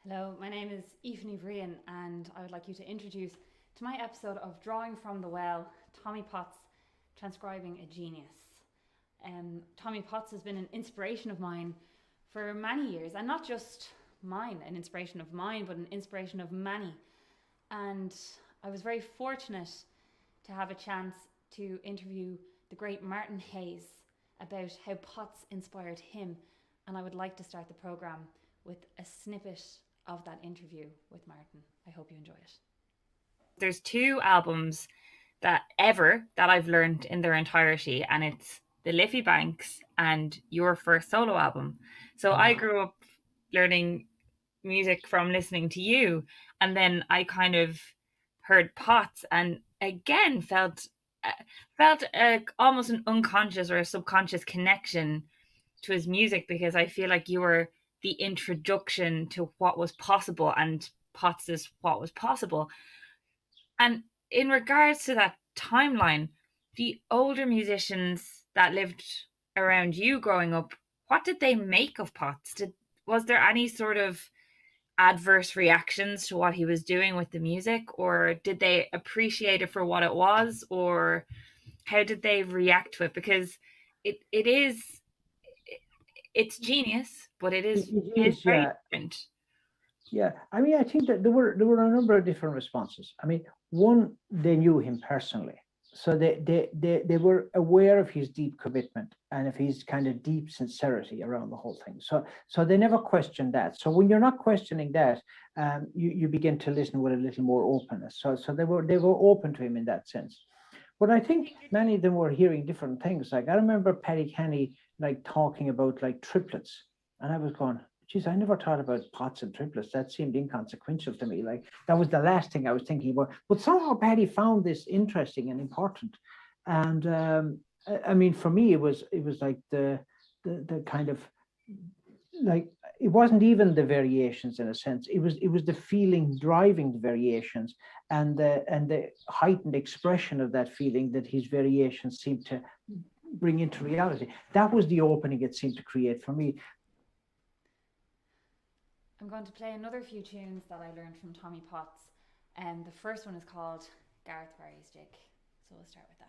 Hello, my name is Aoife Ní Bhriain, and I would like you to introduce to my episode of Drawing from the Well, Tommie Potts, Transcribing a Genius. Tommie Potts has been an inspiration of mine for many years, and not just mine, an inspiration of mine, but an inspiration of many. And I was very fortunate to have a chance to interview the great Martin Hayes about how Potts inspired him, and I would like to start the programme with a snippet of that interview with Martin. I hope you enjoy it. There's two albums that I've learned in their entirety, and it's the Liffey Banks and your first solo album. So I grew up learning music from listening to you, and then I kind of heard Potts, and again felt almost an unconscious or a subconscious connection to his music, because I feel like you were the introduction to what was possible, and Potts is what was possible. And in regards to that timeline, the older musicians that lived around you growing up, what did they make of Potts? Was there any sort of adverse reactions to what he was doing with the music, or did they appreciate it for what it was, or how did they react to it? Because it is it's genius, but it is very Yeah. different. Yeah, I mean, I think that there were a number of different responses. I mean, one, they knew him personally, so they were aware of his deep commitment and of his kind of deep sincerity around the whole thing. So they never questioned that. So when you're not questioning that, you begin to listen with a little more openness. So they were open to him in that sense. But I think many of them were hearing different things. Like I remember Paddy Kenny like talking about like triplets, and I was going, geez, I never thought about pots and triplets. That seemed inconsequential to me. Like that was the last thing I was thinking about. But somehow Paddy found this interesting and important. And I mean, for me, it was like the kind of like it wasn't even the variations in a sense. It was the feeling driving the variations and the heightened expression of that feeling that his variations seemed to bring into reality. That was the opening it seemed to create for me. I'm going to play another few tunes that I learned from Tommie Potts. The first one is called Garth Barry's Jig. So we'll start with that.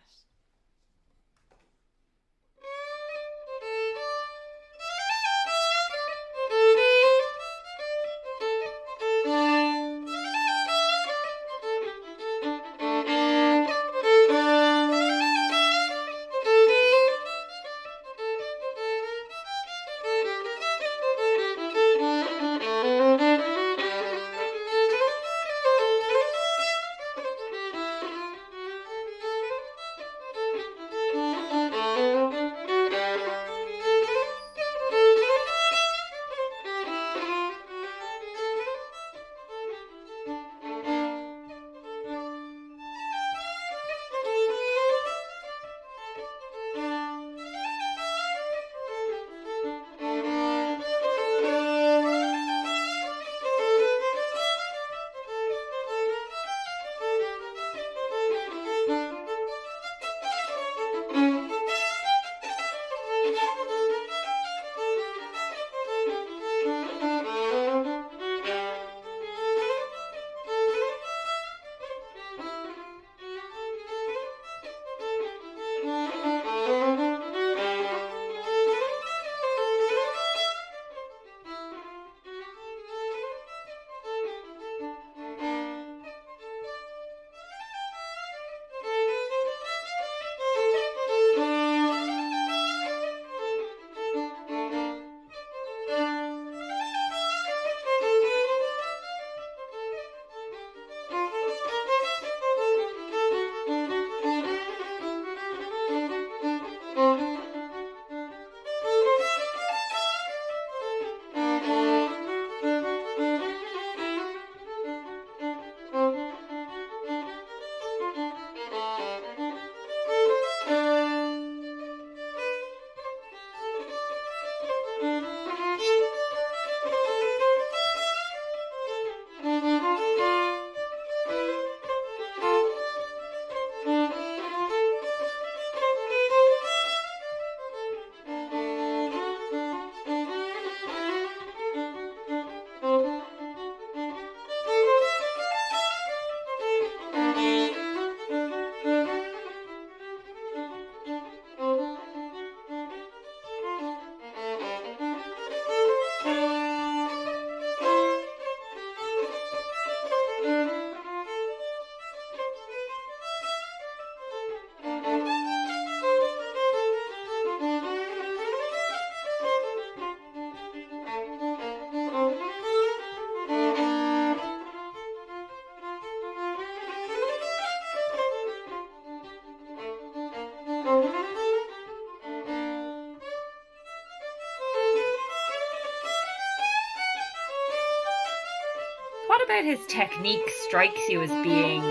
what about his technique strikes you as being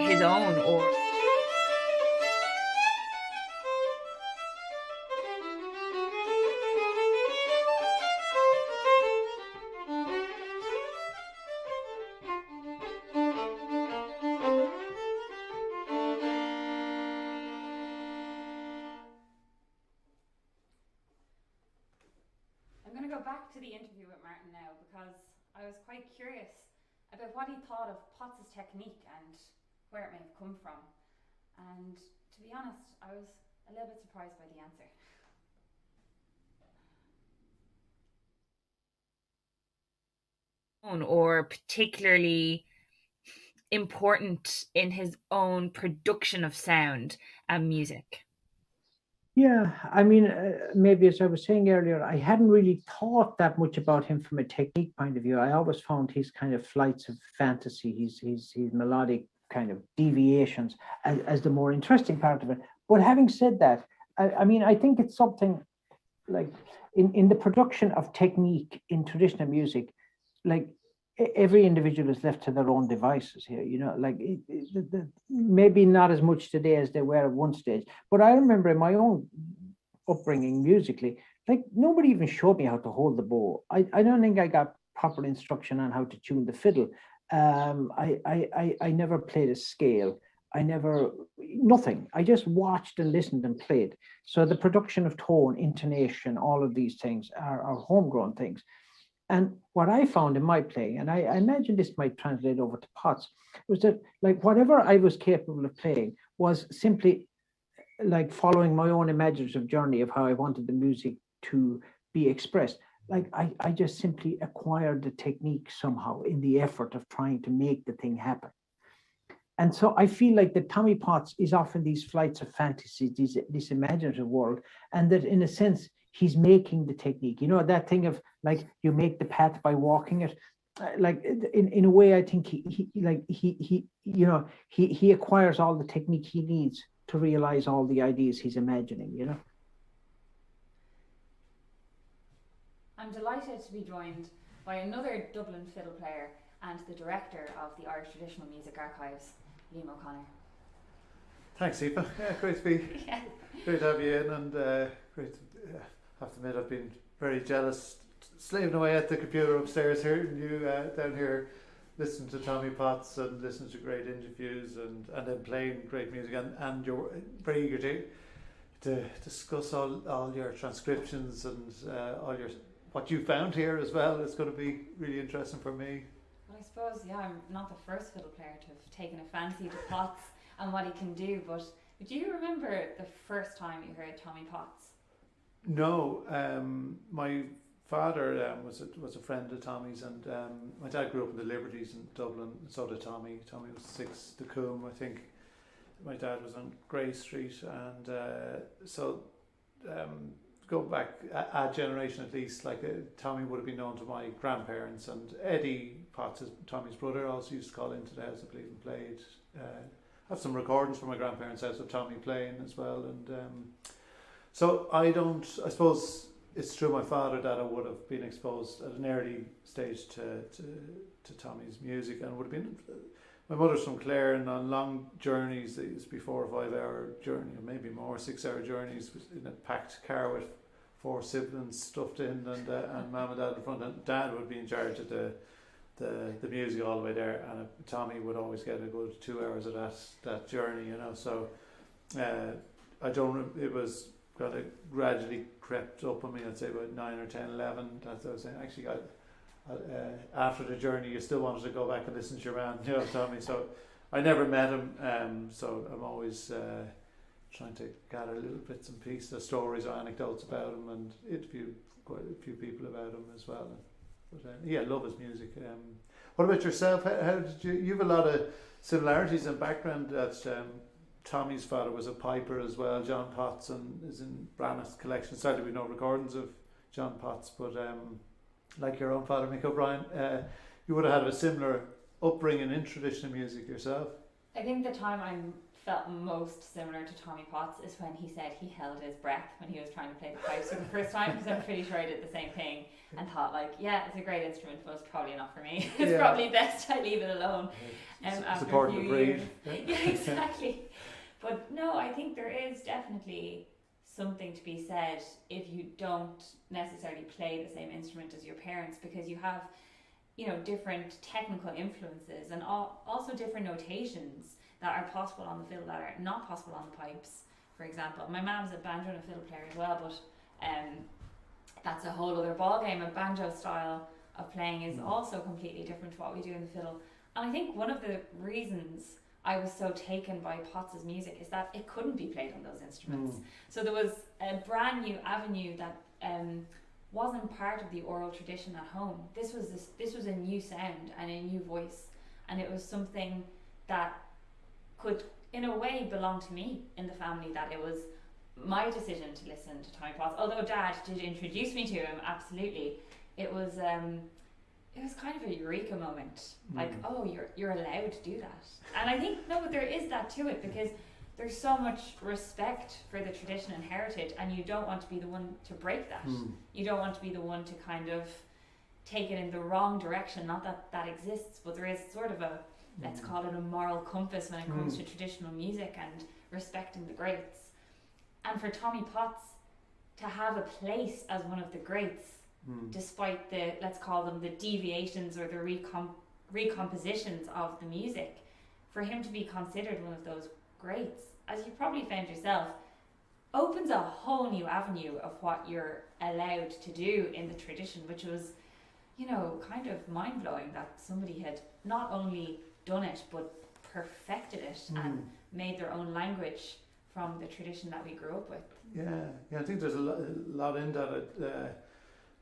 his own, or I'm going to go back to the interview with Martin now because I was quite curious about what he thought of Potts' technique and where it may have come from. And to be honest, I was a little bit surprised by the answer. or particularly important in his own production of sound and music? Yeah, I mean, maybe as I was saying earlier, I hadn't really thought that much about him from a technique point of view. I always found his kind of flights of fantasy, his melodic kind of deviations as the more interesting part of it. But having said that, I mean, I think it's something like in the production of technique in traditional music, like every individual is left to their own devices here, you know, like maybe not as much today as they were at one stage. But I remember in my own upbringing musically, like nobody even showed me how to hold the bow. I don't think I got proper instruction on how to tune the fiddle. I never played a scale. Nothing. I just watched and listened and played. So the production of tone, intonation, all of these things are homegrown things. And what I found in my playing, and I imagine this might translate over to Potts, was that like whatever I was capable of playing was simply like following my own imaginative journey of how I wanted the music to be expressed. Like I just simply acquired the technique somehow in the effort of trying to make the thing happen. And so I feel like that Tommie Potts is often these flights of fantasy, this imaginative world, and that in a sense, he's making the technique. You know, that thing of like you make the path by walking it. Like in a way, I think he acquires all the technique he needs to realize all the ideas he's imagining, you know. I'm delighted to be joined by another Dublin fiddle player and the director of the Irish Traditional Music Archives, Liam O'Connor. Thanks, Aoife. Yeah, great to be. Yeah. Great to have you in, and great to have to admit I've been very jealous, slaving away at the computer upstairs here, and you down here listening to Tommie Potts and listening to great interviews and then playing great music, and you're very eager to discuss all your transcriptions and all your what you found here as well. It's going to be really interesting for me. Well, I suppose, yeah, I'm not the first fiddle player to have taken a fancy to Potts and what he can do, but do you remember the first time you heard Tommie Potts? No, my father was a friend of Tommie's, and my dad grew up in the Liberties in Dublin, and so did Tommie. Tommie was 6 to Coombe, I think. My dad was on Grey Street, and go back a generation at least, like Tommie would have been known to my grandparents, and Eddie Potts, Tommie's brother, also used to call into the house, I believe, and played. Have some recordings from my grandparents' house of Tommie playing as well, and so I suppose it's through my father that I would have been exposed at an early stage to Tommie's music, and would have been. My mother's from Clare, and on long journeys, it used to be 4 or 5 hour journey, or maybe more, 6 hour journeys in a packed car with 4 siblings stuffed in, and mum and dad in front, and dad would be in charge of the music all the way there, and Tommie would always get a good 2 hours of that journey, you know. So it was kind of gradually crept up on me. I'd say about 9 or 10, 11. That's what I was saying. Actually, after the journey, you still wanted to go back and listen to your man, you know, Tommie. So I never met him, so I'm always trying to gather little bits and pieces of stories or anecdotes about him, and interview quite a few people about him as well. But yeah, love his music. What about yourself? How did you have a lot of similarities in background? That Tommie's father was a piper as well, John Potts, and is in Brannan's collection. Sadly, we know recordings of John Potts, but like your own father, Mick O'Brien, you would have had a similar upbringing in traditional music yourself. I think the time I felt most similar to Tommie Potts is when he said he held his breath when he was trying to play the pipes for the first time, because I'm pretty sure I did the same thing and thought like, yeah, it's a great instrument, but it's probably not for me. It's probably best I leave it alone. Support the breed. Yeah, exactly. But no, I think there is definitely something to be said if you don't necessarily play the same instrument as your parents, because you have, you know, different technical influences and also different notations that are possible on the fiddle that are not possible on the pipes, for example. My mom's a banjo and a fiddle player as well, but that's a whole other ballgame. A banjo style of playing is also completely different to what we do in the fiddle. And I think one of the reasons I was so taken by Potts's music is that it couldn't be played on those instruments. So there was a brand new avenue that wasn't part of the oral tradition at home. This was a new sound and a new voice, and it was something that could, in a way, belong to me in the family. That it was my decision to listen to Tommie Potts. Although Dad did introduce me to him, absolutely, it was kind of a eureka moment. Like, oh, you're allowed to do that. And I think but there is that to it, because there's so much respect for the tradition and heritage, and you don't want to be the one to break that. You don't want to be the one to kind of take it in the wrong direction. Not that that exists, but there is sort of a, let's call it a moral compass when it comes to traditional music and respecting the greats. And for Tommie Potts to have a place as one of the greats, despite the, let's call them the deviations or the recompositions of the music, for him to be considered one of those greats, as you probably found yourself, opens a whole new avenue of what you're allowed to do in the tradition, which was, you know, kind of mind-blowing that somebody had not only done it but perfected it and made their own language from the tradition that we grew up with. Yeah, I think there's a lot in that. It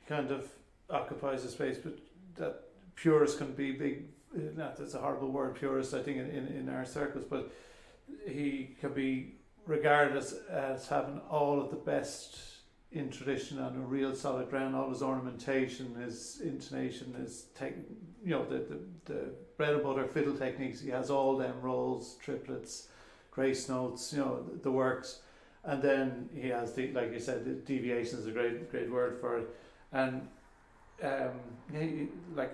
kind of occupies a space, but that purists can be big. That's a horrible word, purist, I think, in our circles, but he can be regarded as having all of the best in tradition and a real solid ground. All his ornamentation, his intonation, his the bread and butter fiddle techniques. He has all them rolls, triplets, grace notes, the works, and then he has the, like you said, the deviation is a great word for it, and like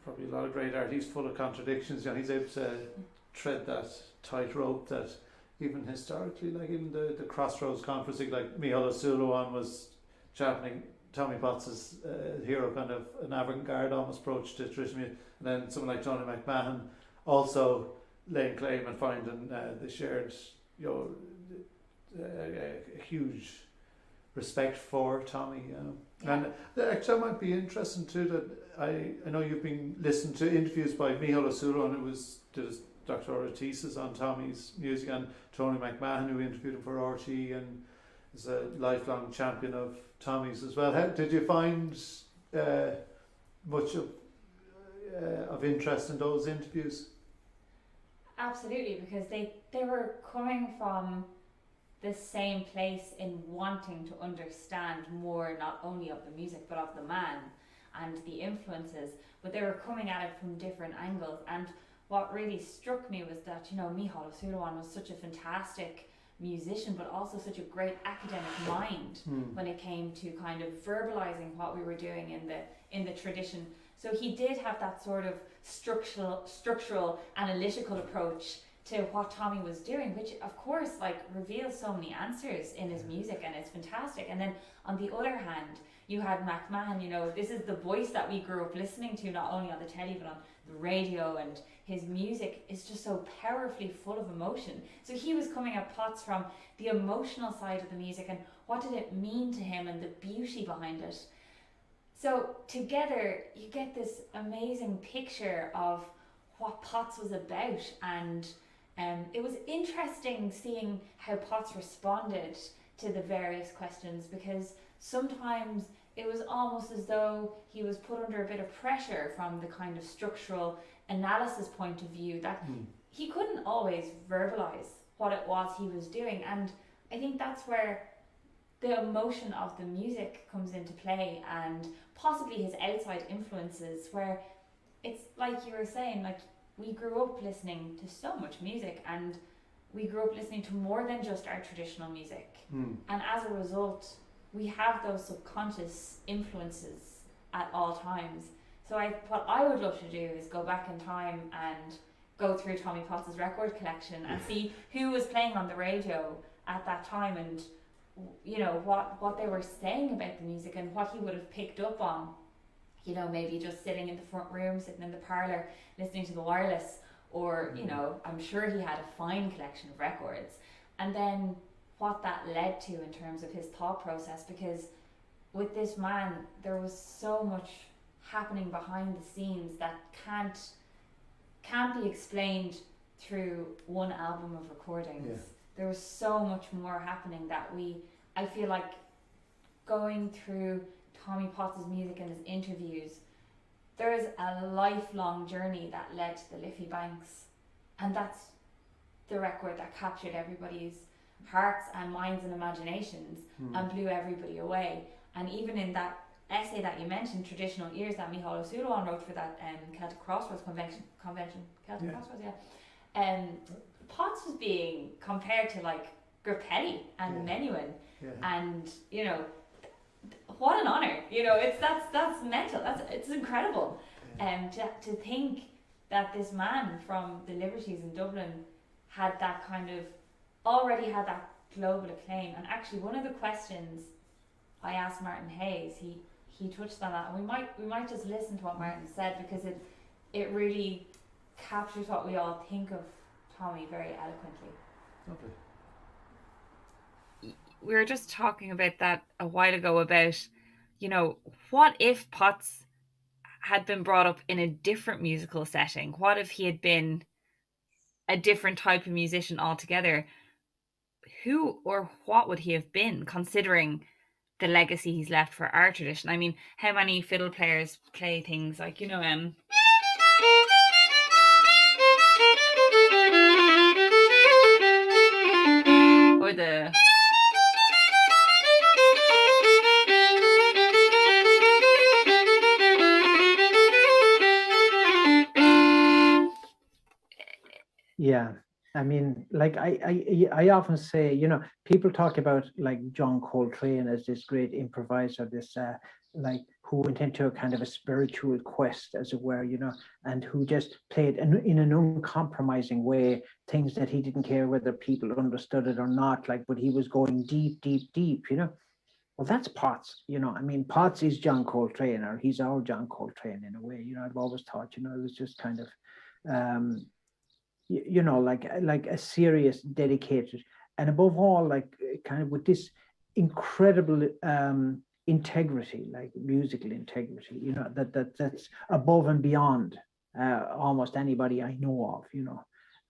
probably a lot of great art. He's full of contradictions. He's able to tread that tightrope that even historically, like even the Crossroads conferencing, like Micheál O'Sullivan was championing Tommie Potts' hero, kind of an avant-garde almost approach to traditional music, and then someone like Johnny McMahon also laying claim and finding the shared, a huge respect for Tommie. And actually, that might be interesting too. That I know you've been listening to interviews by Micheál O'Sullivan, who did his doctoral thesis on Tommie's music, and Tony McMahon, who interviewed him for RT and is a lifelong champion of Tommie's as well. Did you find much of interest in those interviews? Absolutely, because they were coming from the same place in wanting to understand more, not only of the music but of the man and the influences, but they were coming at it from different angles. And what really struck me was that, Micheál O'Sullivan was such a fantastic musician, but also such a great academic mind when it came to kind of verbalizing what we were doing in the tradition. So he did have that sort of structural analytical approach to what Tommie was doing, which of course reveals so many answers in his music, and it's fantastic. And then on the other hand, you had McMahon, this is the voice that we grew up listening to, not only on the telly but on the radio, and his music is just so powerfully full of emotion. So he was coming at Potts from the emotional side of the music and what did it mean to him and the beauty behind it. So together you get this amazing picture of what Potts was about, and it was interesting seeing how Potts responded to the various questions, because sometimes it was almost as though he was put under a bit of pressure from the kind of structural analysis point of view, that he couldn't always verbalize what it was he was doing. And I think that's where the emotion of the music comes into play, and possibly his outside influences, where it's like you were saying, we grew up listening to so much music, and we grew up listening to more than just our traditional music. Mm. And as a result, we have those subconscious influences at all times. So what I would love to do is go back in time and go through Tommie Potts' record collection and see who was playing on the radio at that time, and you know what they were saying about the music and what he would have picked up on. You know, maybe just sitting in the front room, sitting in the parlour, listening to the wireless, or you know, I'm sure he had a fine collection of records. And then what that led to in terms of his thought process, because with this man there was so much happening behind the scenes that can't be explained through one album of recordings. Yeah. There was so much more happening that I feel like going through Tommie Potts' music and his interviews, there is a lifelong journey that led to the Liffey Banks, and that's the record that captured everybody's hearts and minds and imaginations and blew everybody away. And even in that essay that you mentioned, Traditional Ears, that Micheál O'Sullivan wrote for that Celtic Crossroads convention, Celtic Crossroads, Potts was being compared to like Grappelli and Menuhin, and you know, what an honour! You know, that's mental. It's incredible, to think that this man from the Liberties in Dublin had that kind of already had that global acclaim. And actually, one of the questions I asked Martin Hayes, he touched on that, and we might just listen to what Martin said, because it really captures what we all think of Tommie very eloquently. Lovely. We were just talking about that a while ago, about, you know, what if Potts had been brought up in a different musical setting? What if he had been a different type of musician altogether? Who or what would he have been, considering the legacy he's left for our tradition? I mean, how many fiddle players play things like, you know, or the Yeah, I mean, like I often say, you know, people talk about like John Coltrane as this great improviser, this like who went into a kind of a spiritual quest, as it were, you know, and who just played in an uncompromising way things that he didn't care whether people understood it or not, like, but he was going deep, deep, deep, you know. Well, that's Potts, you know. I mean, Potts is John Coltrane, or he's our John Coltrane in a way, you know. I've always thought, you know, it was just kind of you know, like a serious, dedicated, and above all, like kind of with this incredible integrity, like musical integrity, you know, that's above and beyond almost anybody I know of, you know.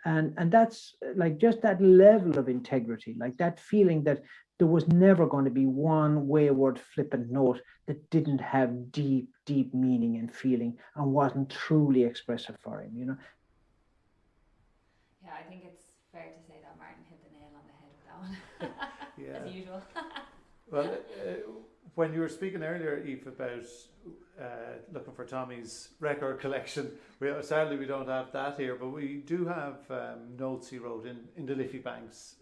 And that's like just that level of integrity, like that feeling that there was never going to be one wayward flippant note that didn't have deep, deep meaning and feeling and wasn't truly expressive for him, you know. Yeah, I think it's fair to say that Martin hit the nail on the head with that one. As usual. Well, when you were speaking earlier, Aoife, about looking for Tommie's record collection, sadly we don't have that here, but we do have notes he wrote in the Liffey Banks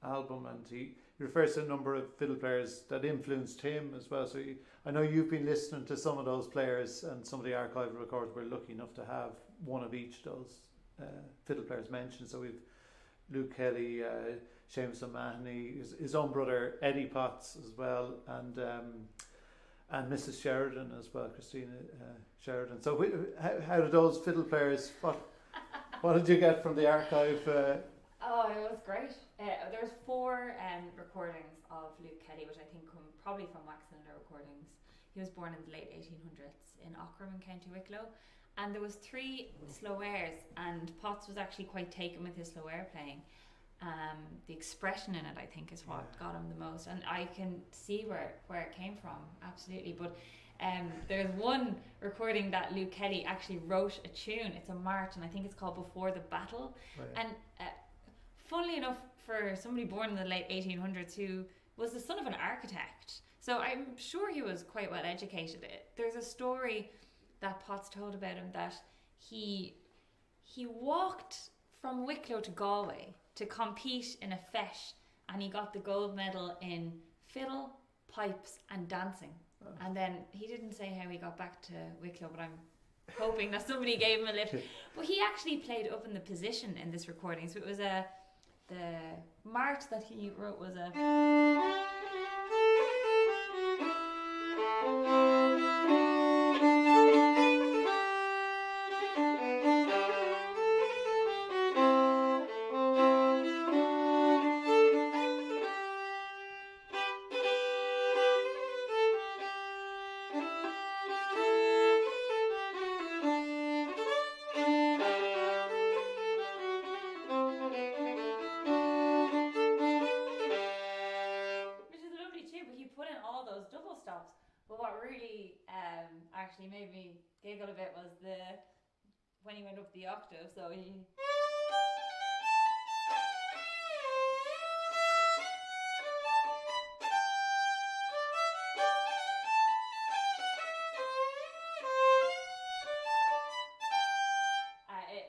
album, and he refers to a number of fiddle players that influenced him as well. So I know you've been listening to some of those players, and some of the archival records. We're lucky enough to have one of each of those fiddle players mentioned. So we've Luke Kelly, Seamus O'Mahony, his own brother Eddie Potts as well, and Mrs. Sheridan as well, Christina Sheridan. So how did those fiddle players? What did you get from the archive? Oh, it was great. There's 4 recordings of Luke Kelly, which I think come probably from Wax Cylinder Recordings. He was born in the late 1800s in Aughrim in County Wicklow. And there was 3 slow airs, and Potts was actually quite taken with his slow air playing. The expression in it, I think, is what got him the most, and I can see where it came from, absolutely. But there's one recording that Luke Kelly actually wrote a tune. It's a march, and I think it's called Before the Battle. Right. And funnily enough, for somebody born in the late 1800s who was the son of an architect, so I'm sure he was quite well educated. There's a story that Potts told about him, that he walked from Wicklow to Galway to compete in a fete, and he got the gold medal in fiddle, pipes and dancing. And then he didn't say how he got back to Wicklow, but I'm hoping that somebody gave him a lift. But he actually played up in the position in this recording. So it was the march that he wrote was a... But what really actually made me giggle a bit was when he went up the octave. So he...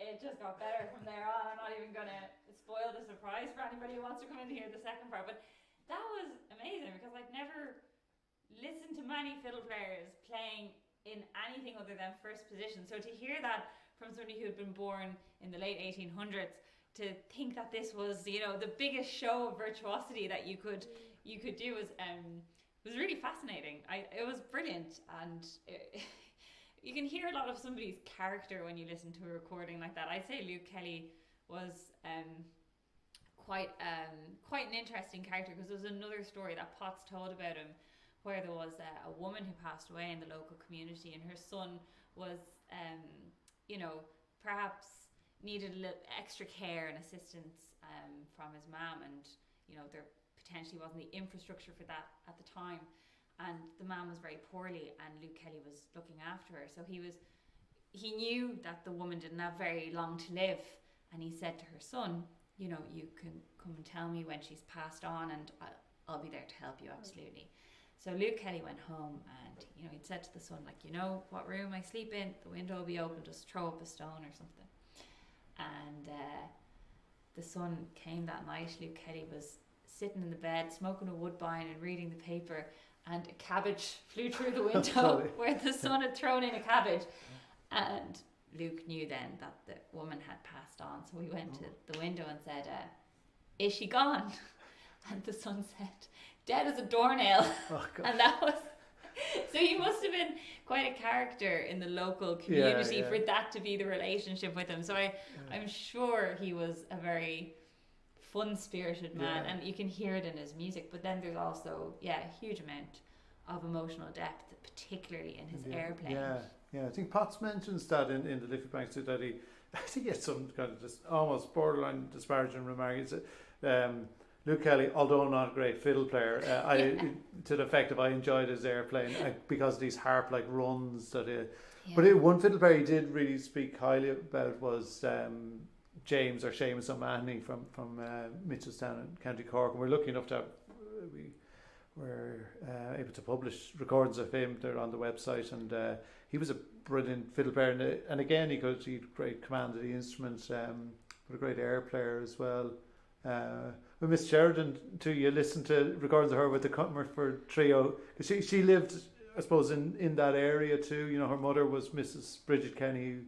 It just got better from there on. I'm not even going to spoil the surprise for anybody who wants to come in to hear the second part. But that was amazing because I'd never listened to many fiddle players playing in anything other than first position. So to hear that from somebody who had been born in the late 1800s, to think that this was, you know, the biggest show of virtuosity that you could do was really fascinating. It was brilliant, and you can hear a lot of somebody's character when you listen to a recording like that. I'd say Luke Kelly was quite an interesting character, because there was another story that Potts told about him, where there was a woman who passed away in the local community, and her son was, perhaps needed a little extra care and assistance from his mum, and there potentially wasn't the infrastructure for that at the time, and the mum was very poorly, and Luke Kelly was looking after her. So he knew that the woman didn't have very long to live, and he said to her son, you can come and tell me when she's passed on, and I'll be there to help you, absolutely. So Luke Kelly went home, and he'd said to the son, like, what room I sleep in, the window will be open, just throw up a stone or something. And the son came that night. Luke Kelly was sitting in the bed smoking a woodbine and reading the paper, and a cabbage flew through the window where the son had thrown in a cabbage. And Luke knew then that the woman had passed on, so he went to the window and said, is she gone? And the son said, dead as a doornail. And that was... So he must have been quite a character in the local community for that to be the relationship with him. So I'm sure he was a very fun-spirited man, and you can hear it in his music. But then there's also, a huge amount of emotional depth, particularly in his airplaying. Yeah, I think Potts mentions that in the Liffey Banks, that I think he had some kind of just almost borderline disparaging remark. Luke Kelly, although not a great fiddle player, to the effect of I enjoyed his airplaying because of these harp-like runs. But one fiddle player he did really speak highly about was James or Seamus O'Mahony from Mitchelstown in County Cork. And we're lucky enough to we were able to publish recordings of him. They're on the website, and he was a brilliant fiddle player. And again, he had great command of the instrument, but a great air player as well. With Miss Sheridan too, you listened to recordings of her with the Cumberford Trio. She lived, I suppose, in that area too. Her mother was Mrs. Bridget Kenny,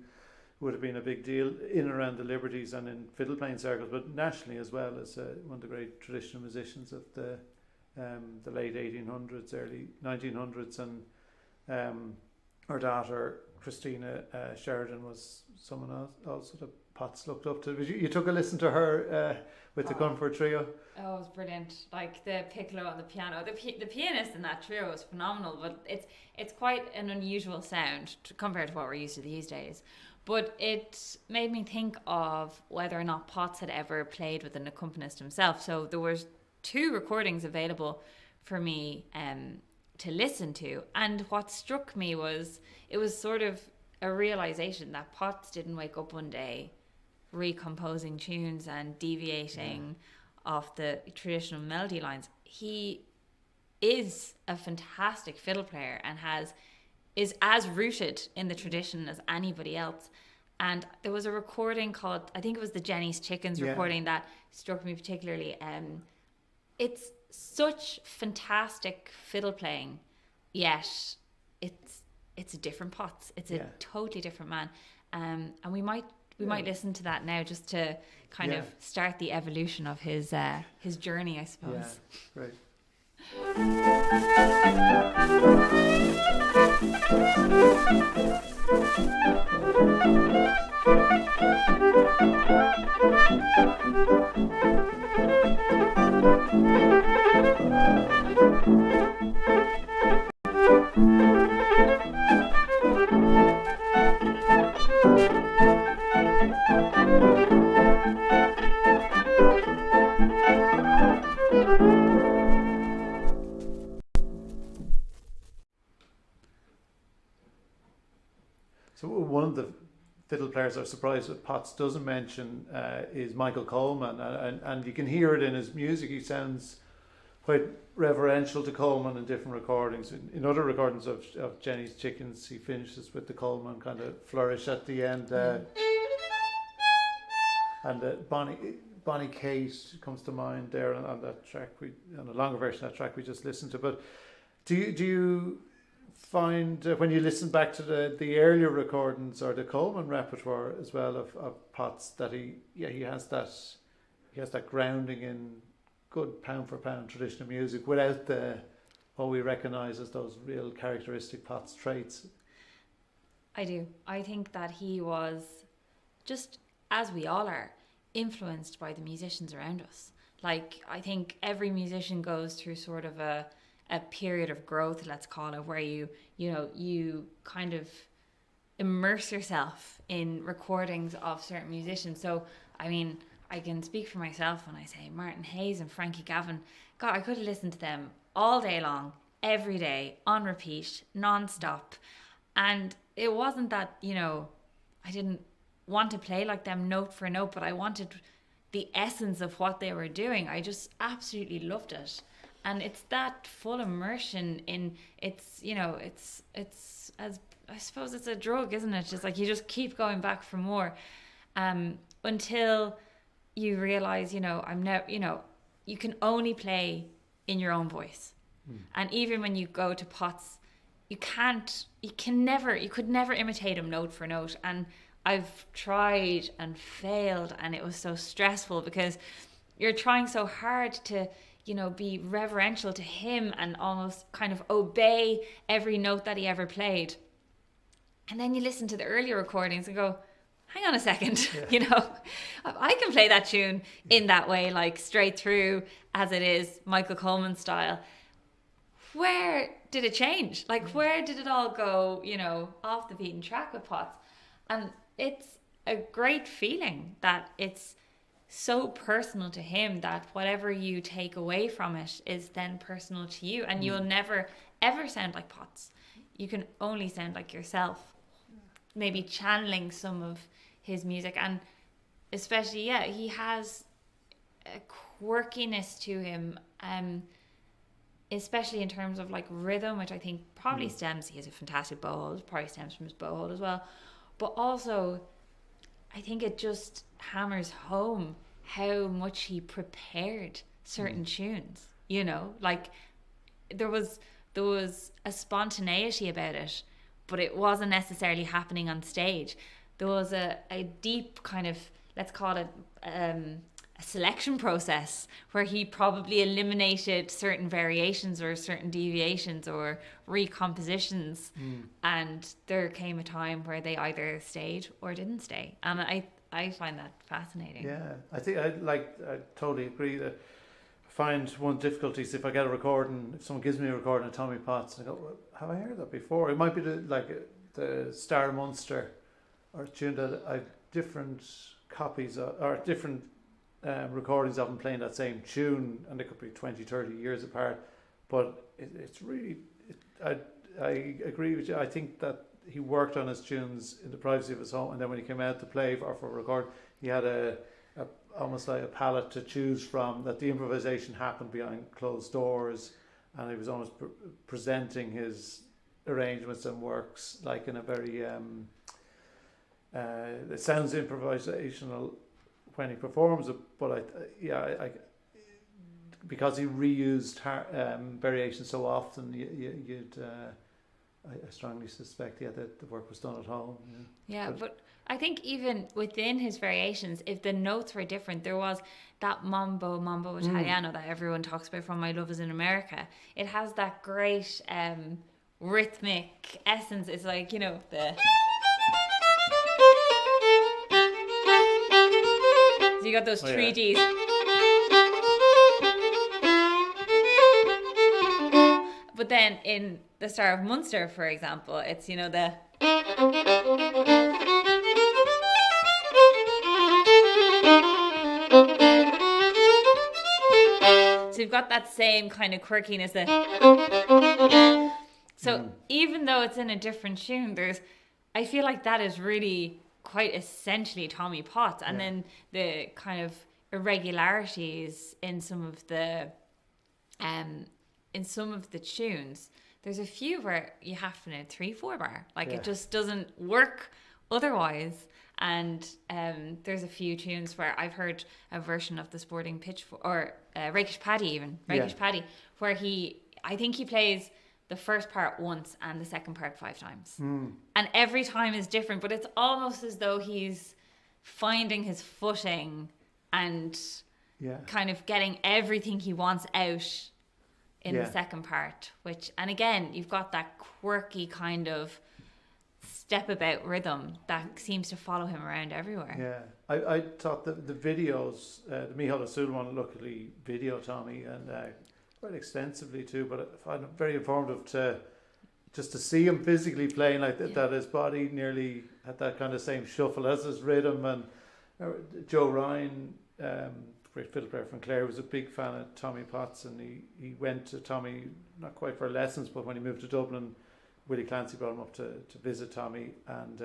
who would have been a big deal in and around the Liberties and in fiddle playing circles, but nationally as well, as one of the great traditional musicians of the late 1800s, early 1900s. And her daughter Christina Sheridan was someone else also that Potts looked up to. You took a listen to her with the Cumberford Trio. Oh, it was brilliant. Like the piccolo and the piano. The pianist in that trio was phenomenal, but it's quite an unusual sound compared to what we're used to these days. But it made me think of whether or not Potts had ever played with an accompanist himself. So there was 2 recordings available for me to listen to, and what struck me was it was sort of a realization that Potts didn't wake up one day recomposing tunes and deviating off the traditional melody lines. He is a fantastic fiddle player and is as rooted in the tradition as anybody else, And there was a recording called, I think it was the Jenny's Chickens recording that struck me particularly. It's such fantastic fiddle playing, yet it's a different Potts. It's a totally different man. And we might listen to that now, just to kind of start the evolution of his journey, I suppose. Yeah, right. So one of the fiddle players I was surprised that Potts doesn't mention is Michael Coleman, and you can hear it in his music. He sounds quite reverential to Coleman in different recordings. In other recordings of Jenny's Chickens, he finishes with the Coleman kind of flourish at the end. And Bonnie Kate comes to mind there on that track, on a longer version of that track we just listened to. But do you find when you listen back to the earlier recordings or the Coleman repertoire as well of Potts, that he has that grounding in good pound for pound traditional music without what we recognise as those real characteristic Potts traits? I do. I think that he was, just as we all are, influenced by the musicians around us. Like, I think every musician goes through sort of a period of growth, let's call it, where you kind of immerse yourself in recordings of certain musicians. So, I mean, I can speak for myself when I say Martin Hayes and Frankie Gavin. God, I could have listened to them all day long, every day, on repeat, non-stop. And it wasn't that, I didn't want to play like them note for note, but I wanted the essence of what they were doing. I just absolutely loved it. And it's that full immersion in it's as, I suppose it's a drug, isn't it? Just like you just keep going back for more, until you realize, I'm never, you can only play in your own voice. And even when you go to Potts, you could never imitate him note for note. And I've tried and failed, and it was so stressful because you're trying so hard to, be reverential to him and almost kind of obey every note that he ever played. And then you listen to the earlier recordings and go, hang on a second, I can play that tune in that way, like straight through as it is, Michael Coleman style. Where did it change? Like, where did it all go, off the beaten track with Potts? And it's a great feeling that it's so personal to him that whatever you take away from it is then personal to you, and you'll never ever sound like Potts. You can only sound like yourself, maybe channeling some of his music. And especially he has a quirkiness to him, especially in terms of like rhythm, which I think probably stems, he has a fantastic bow hold, probably stems from his bow hold as well, but also I think it just hammers home how much he prepared certain tunes, like there was a spontaneity about it, but it wasn't necessarily happening on stage. There was a deep kind of, let's call it a selection process where he probably eliminated certain variations or certain deviations or recompositions, and there came a time where they either stayed or didn't stay, and I find that fascinating. Yeah, I think I totally agree that I find one of the difficulties if I get a recording, if someone gives me a recording of Tommie Potts, I go, well, have I heard that before? It might be the Star Munster or a tune that I've different copies of, or different recordings of him playing that same tune, and they could be 20, 30 years apart, but it's really, I agree with you. I think that he worked on his tunes in the privacy of his home, and then when he came out to play or for a record, he had a almost like a palette to choose from, that the improvisation happened behind closed doors, and he was almost presenting his arrangements and works like in a very It sounds improvisational when he performs it, but I because he reused variations so often, I strongly suspect that the work was done at home. Yeah, but I think even within his variations, if the notes were different, there was that mambo Italiano that everyone talks about from My Love Is in America. It has that great rhythmic essence. It's like, you know, the... So you got those three Gs. But then in The Star of Munster, for example, it's, you know, the... So you've got that same kind of quirkiness that... So even though it's in a different tune, I feel like that is really quite essentially Tommie Potts. And then the kind of irregularities in some of the tunes, there's a few where you have to know 3/4 bar. Like it just doesn't work otherwise. And there's a few tunes where I've heard a version of the Sporting Pitchfork or Rakish Paddy Paddy, where I think he plays the first part once and the second part 5 times. And every time is different, but it's almost as though he's finding his footing and kind of getting everything he wants out in the second part, and again, you've got that quirky kind of step about rhythm that seems to follow him around everywhere. Yeah, I thought the videos, the Micheál O'Sullivan one, luckily video Tommie, and quite extensively too, but I find it very informative to see him physically playing like that. His body nearly had that kind of same shuffle as his rhythm. And Joe Ryan, great fiddle player from Clare, was a big fan of Tommie Potts, and he went to Tommie, not quite for lessons, but when he moved to Dublin, Willie Clancy brought him up to visit Tommie, and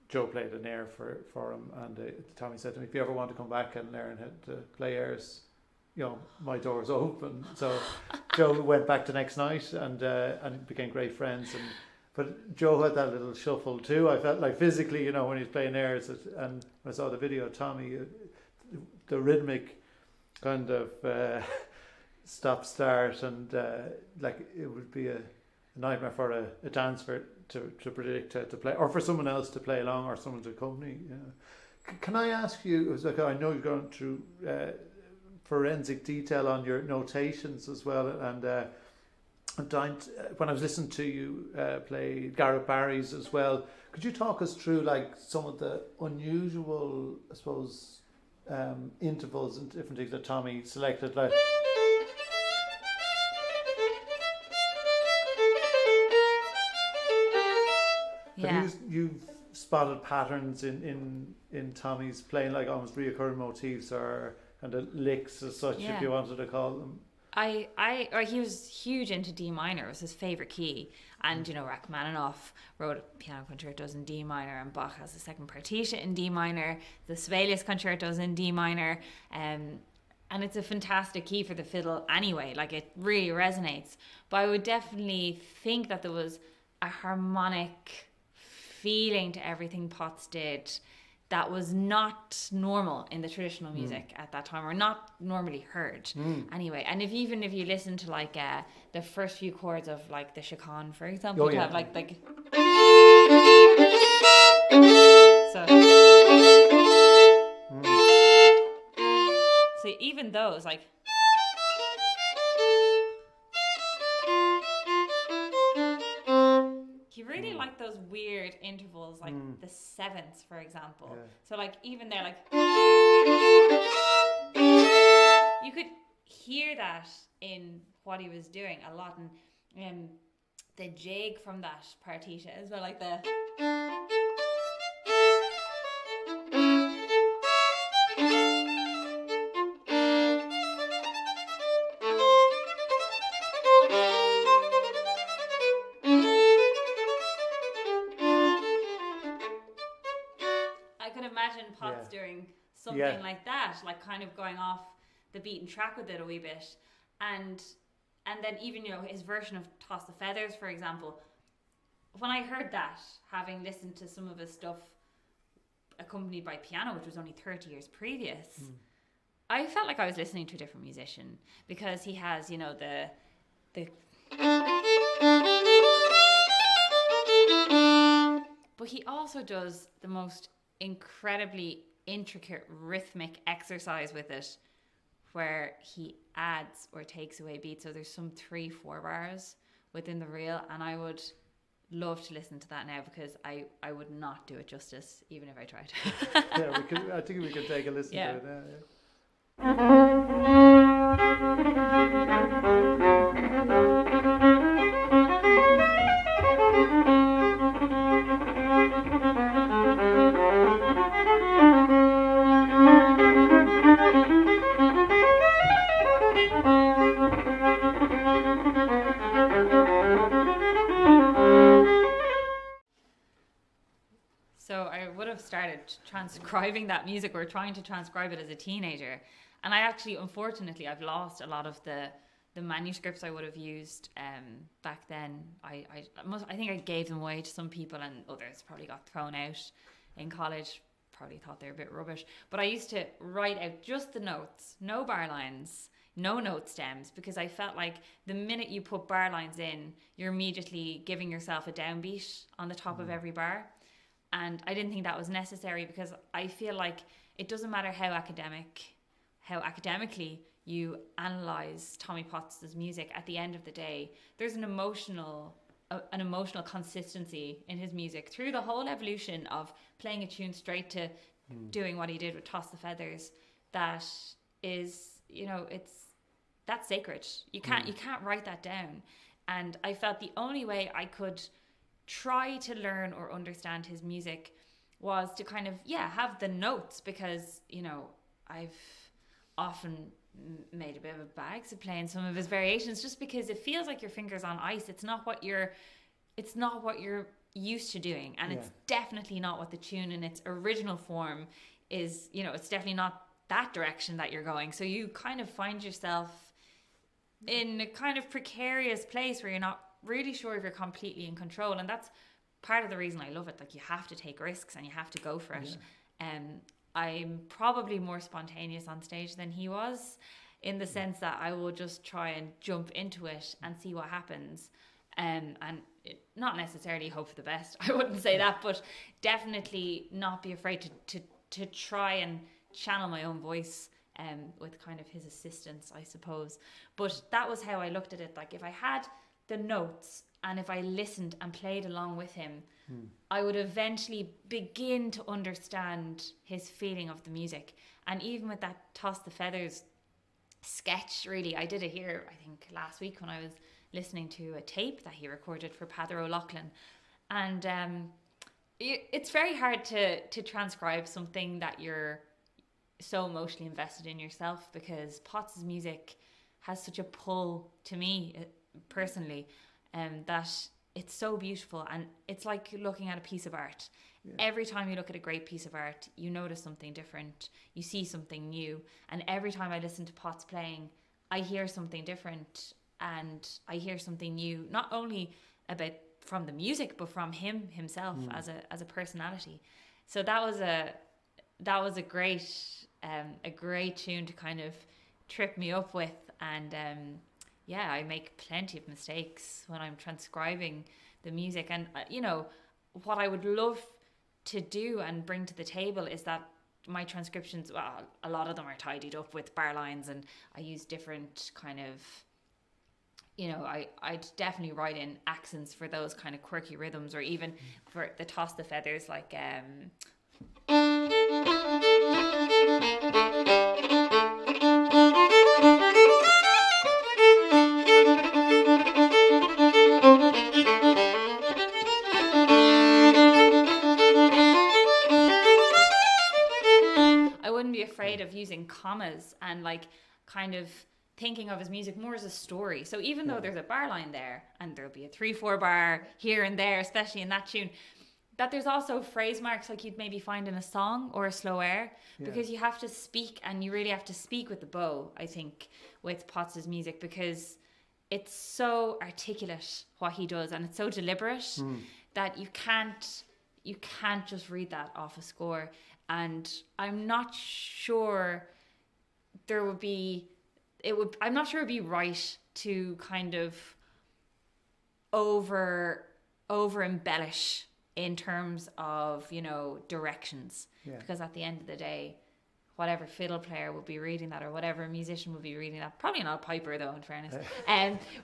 Joe played an air for him, and Tommie said to me, if you ever want to come back and learn how to play airs, you know, my door's open. So Joe went back the next night and became great friends. But Joe had that little shuffle too. I felt like physically, you know, when he was playing airs, and when I saw the video of Tommie, the rhythmic kind of stop start, and like it would be a nightmare for a dancer to predict how to play, or for someone else to play along, or someone to accompany. Can I ask you? It was like, I know you're going through forensic detail on your notations as well, and when I was listening to you play Gareth Barry's as well, could you talk us through like some of the unusual, I suppose, intervals and different things that Tommie selected, like you've spotted patterns in Tommie's playing, like almost reoccurring motifs or kind of licks as such, if you wanted to call them. He was huge into D minor. It was his favourite key. And, you know, Rachmaninoff wrote piano concertos in D minor, and Bach has the second partita in D minor, the Sibelius concertos in D minor. And it's a fantastic key for the fiddle anyway. Like, it really resonates. But I would definitely think that there was a harmonic feeling to everything Potts did that was not normal in the traditional music at that time, or not normally heard anyway. And if you listen to like the first few chords of like the Chaconne, for example, you have like so even those, like, he really liked those weird intervals, like the sevenths, for example. Yeah. So like even there, like you could hear that in what he was doing a lot, and the jig from that partita as well, like the. Potts doing something like that, like kind of going off the beaten track with it a wee bit, and then even, you know, his version of Toss the Feathers, for example, when I heard that, having listened to some of his stuff accompanied by piano, which was only 30 years previous, I felt like I was listening to a different musician, because he has, you know, the but he also does the most incredibly intricate rhythmic exercise with it, where he adds or takes away beats. So there's some 3-4 bars within the reel, and I would love to listen to that now, because I would not do it justice even if I tried. Yeah, I think we could take a listen to it now. Yeah. So I would have started transcribing that music, or trying to transcribe it, as a teenager. And I actually, unfortunately, I've lost a lot of the manuscripts I would have used back then. I think I gave them away to some people, and others probably got thrown out in college. Probably thought they were a bit rubbish. But I used to write out just the notes, no bar lines, no note stems, because I felt like the minute you put bar lines in, you're immediately giving yourself a downbeat on the top of every bar. And I didn't think that was necessary, because I feel like it doesn't matter how academically you analyze Tommie Potts' music. At the end of the day, there's an emotional consistency in his music through the whole evolution of playing a tune straight to doing what he did with Toss the Feathers. That is, you know, that's sacred. You can't write that down. And I felt the only way I could try to learn or understand his music was to kind of have the notes, because, you know, I've often made a bit of a bags of playing some of his variations, just because it feels like your fingers on ice. It's not what you're used to doing, and it's definitely not what the tune in its original form is. You know, it's definitely not that direction that you're going. So you kind of find yourself in a kind of precarious place where you're not really sure if you're completely in control. And that's part of the reason I love it. Like, you have to take risks and you have to go for it. I'm probably more spontaneous on stage than he was, in the sense that I will just try and jump into it and see what happens, and not necessarily hope for the best. I wouldn't say that, but definitely not be afraid to try and channel my own voice with kind of his assistance, I suppose. But that was how I looked at it. Like, if I had the notes and if I listened and played along with him, I would eventually begin to understand his feeling of the music. And even with that Toss the Feathers sketch, really, I did it here, I think last week, when I was listening to a tape that he recorded for Peadar O'Loughlin. And it's very hard to transcribe something that you're so emotionally invested in yourself, because Potts' music has such a pull to me personally, that it's so beautiful, and it's like looking at a piece of art. Every time you look at a great piece of art, you notice something different, you see something new. And every time I listen to Potts playing, I hear something different, and I hear something new, not only about from the music, but from himself as a personality. So that was a great tune to kind of trip me up with. And I make plenty of mistakes when I'm transcribing the music. And you know, what I would love to do and bring to the table is that my transcriptions, well, a lot of them are tidied up with bar lines, and I use different kind of, you know, I'd definitely write in accents for those kind of quirky rhythms, or even for the Toss the Feathers, like I wouldn't be afraid of using commas and like kind of thinking of his music more as a story. So even though there's a bar line there, and there'll be a 3-4 bar here and there, especially in that tune, that there's also phrase marks like you'd maybe find in a song or a slow air, because you have to speak, and you really have to speak with the bow, I think, with Potts' music, because it's so articulate what he does, and it's so deliberate that you can't just read that off a score. And I'm not sure I'm not sure it'd be right to kind of over embellish in terms of, you know, directions. Yeah. Because at the end of the day, whatever fiddle player would be reading that, or whatever musician would be reading that, probably not a piper though, in fairness,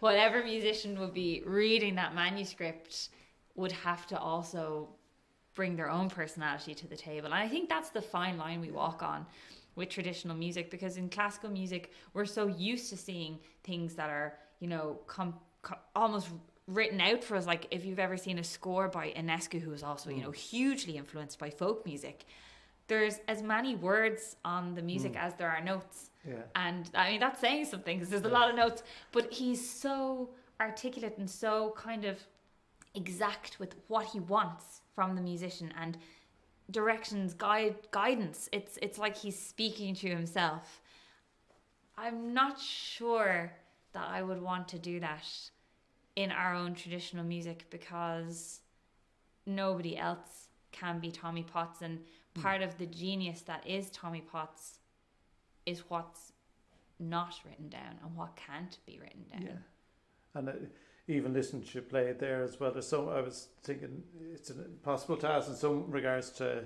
whatever musician would be reading that manuscript would have to also bring their own personality to the table. And I think that's the fine line we walk on with traditional music, because in classical music we're so used to seeing things that are, you know, almost written out for us. Like if you've ever seen a score by Ionescu, who is also, you know, hugely influenced by folk music, there's as many words on the music as there are notes. Yeah. And I mean, that's saying something, because there's a lot of notes, but he's so articulate and so kind of exact with what he wants from the musician, and directions, guidance. It's like he's speaking to himself. I'm not sure that I would want to do that in our own traditional music, because nobody else can be Tommie Potts, and part of the genius that is Tommie Potts is what's not written down and what can't be written down. Yeah. And even listening to you play it there as well, there's some, I was thinking it's an impossible task in some regards to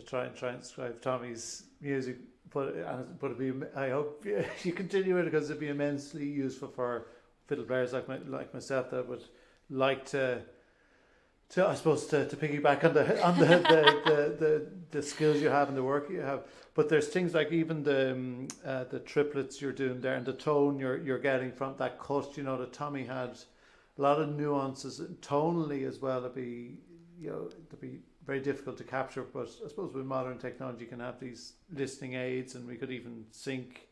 try and transcribe Tommie's music, but it'd be, I hope you continue it, because it'd be immensely useful for fiddle players like myself that would like to I suppose to piggyback on the skills you have and the work you have. But there's things like even the triplets you're doing there, and the tone you're getting from that cut. You know, that Tommie had a lot of nuances tonally as well. It'd be very difficult to capture. But I suppose with modern technology, you can have these listening aids, and we could even sync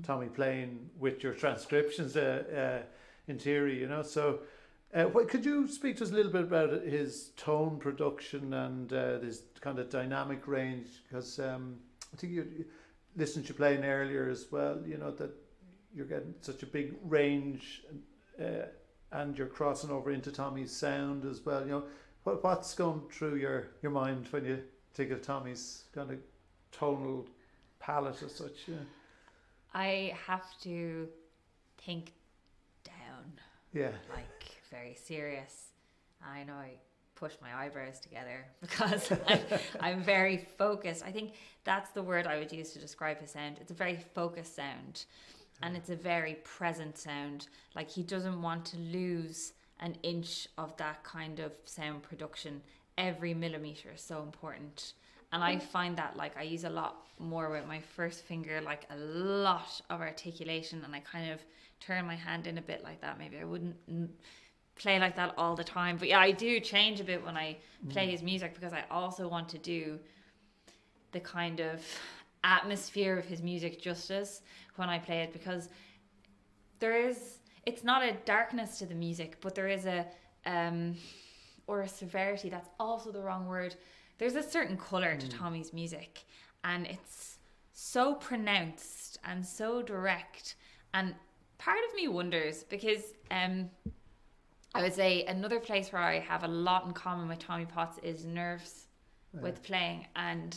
Tommie playing with your transcriptions in theory. You know, so. Could you speak to us a little bit about his tone production and his kind of dynamic range? Because I think you listened to you playing earlier as well, you know, that you're getting such a big range and you're crossing over into Tommie's sound as well. You know, what's going through your mind when you think of Tommie's kind of tonal palette as such? Yeah. I have to think down. Yeah. Like, very serious. I know I push my eyebrows together because I'm very focused. I think that's the word I would use to describe his sound. It's a very focused sound, and it's a very present sound. Like, he doesn't want to lose an inch of that kind of sound production. Every millimeter is so important. And I find that, like, I use a lot more with my first finger, like a lot of articulation, and I kind of turn my hand in a bit like that. Maybe I wouldn't play like that all the time, but yeah, I do change a bit when I play his music, because I also want to do the kind of atmosphere of his music justice when I play it, because it's not a darkness to the music, but there is or a severity, that's also the wrong word. There's a certain colour to Tommie's music, and it's so pronounced and so direct, and part of me wonders, because I would say another place where I have a lot in common with Tommie Potts is nerves with playing. And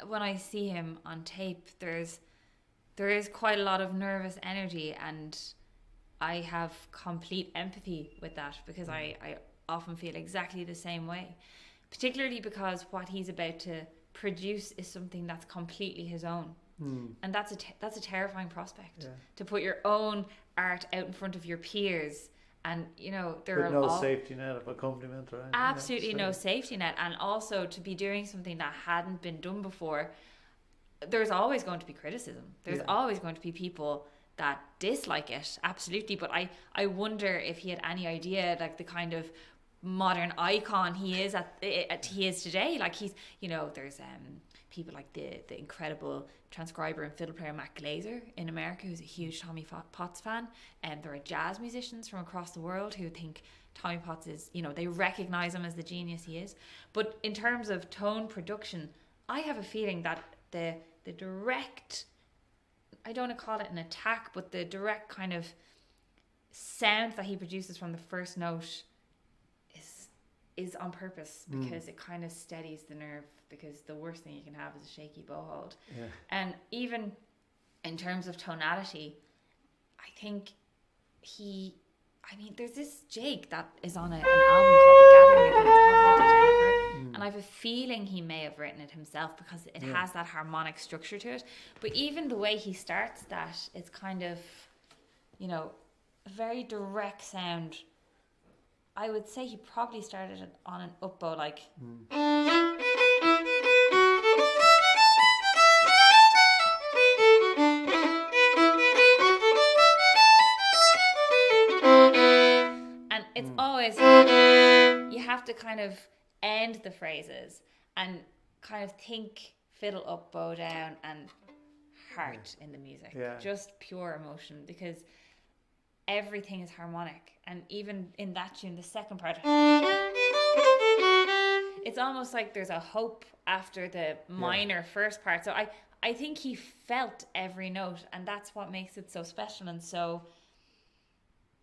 when I see him on tape, there is quite a lot of nervous energy, and I have complete empathy with that, because I often feel exactly the same way, particularly because what he's about to produce is something that's completely his own. And that's a terrifying prospect, to put your own art out in front of your peers. And, you know, there are no safety net of accompaniment or anything. Absolutely no safety net. And also to be doing something that hadn't been done before, there's always going to be criticism. There's always going to be people that dislike it. Absolutely. But I wonder if he had any idea, like, the kind of modern icon he is he is today. Like, he's, you know, there's people like the incredible transcriber and fiddle player Matt Glazer in America, who's a huge Tommie Potts fan, and there are jazz musicians from across the world who think Tommie Potts is, you know, they recognize him as the genius he is. But in terms of tone production, I have a feeling that the direct, I don't want to call it an attack, but the direct kind of sound that he produces from the first note is on purpose because it kind of steadies the nerve, because the worst thing you can have is a shaky bow hold. Yeah. And even in terms of tonality, I think there's this jig that is on an album called The Gathering, I think it's called Little Jennifer, and I have a feeling he may have written it himself because it has that harmonic structure to it. But even the way he starts that, it's kind of, you know, a very direct sound. I would say he probably started it on an up bow, like. And it's always, you have to kind of end the phrases and kind of think fiddle up, bow down, and heart in the music. Yeah. Just pure emotion, because everything is harmonic. And even in that tune, the second part, it's almost like there's a hope after the minor first part. So I think he felt every note, and that's what makes it so special and so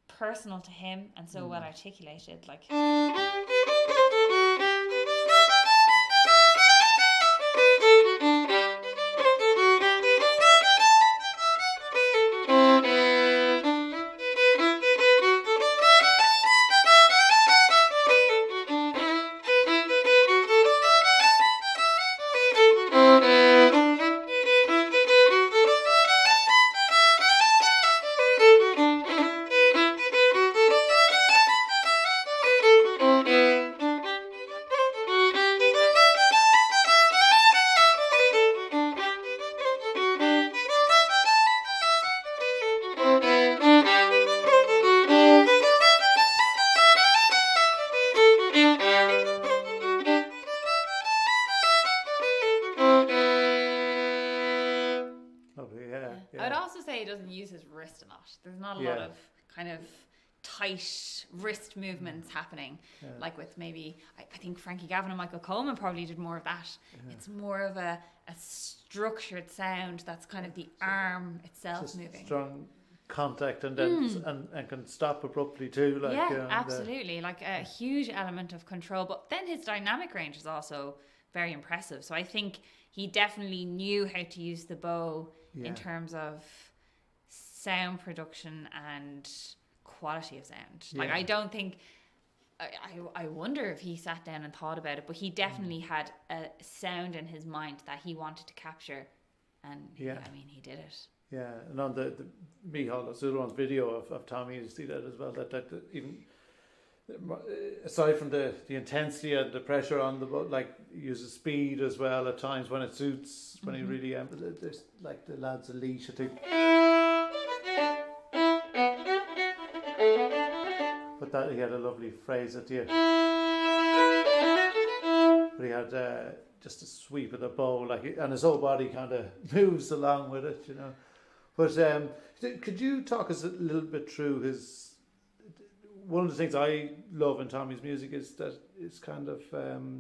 personal to him and so well articulated. Like, I would also say he doesn't use his wrist a lot. There's not a lot of kind of tight wrist movements happening, like with maybe, I think Frankie Gavin and Michael Coleman probably did more of that. It's more of a structured sound that's kind of the arm itself Just moving. strong contact, and then and can stop abruptly too. Like, absolutely, like a huge element of control. But then his dynamic range is also very impressive. So I think he definitely knew how to use the bow in terms of sound production and quality of sound. Like, I don't think, I wonder if he sat down and thought about it, but he definitely had a sound in his mind that he wanted to capture, and he did it. Yeah, and on the Michal Zulwan's video of Tommie, you see that as well, that even aside from the intensity and the pressure on the boat, like, uses speed as well at times when it suits, when he really there's like the lads a leash, I think. But that he had a lovely phrase at the end. But he had just a sweep of the bow, like, and his whole body kind of moves along with it, you know. But could you talk us a little bit through his? One of the things I love in Tommie's music is that it's kind of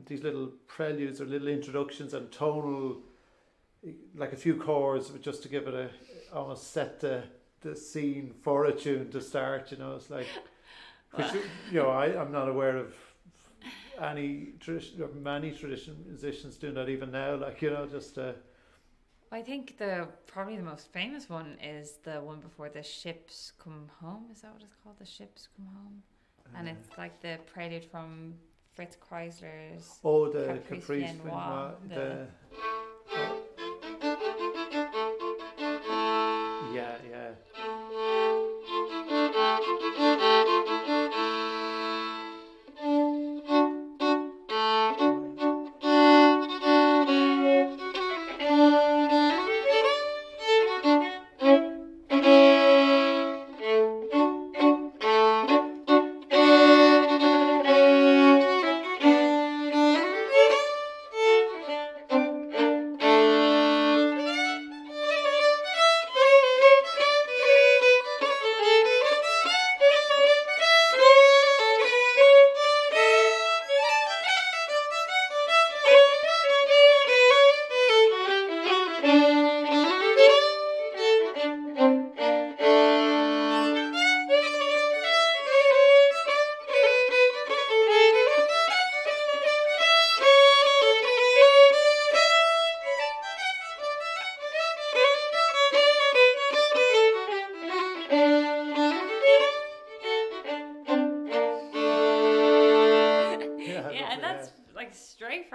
these little preludes or little introductions and tonal, like a few chords, just to give it almost set the scene for a tune to start. You know, it's like, I'm not aware of any tradition or many traditional musicians doing that even now. Like, you know, just. I think probably the most famous one is the one before The Ships Come Home. Is that what it's called? The Ships Come Home? And it's like the prelude from Fritz Kreisler's the Caprice Noir. Yeah.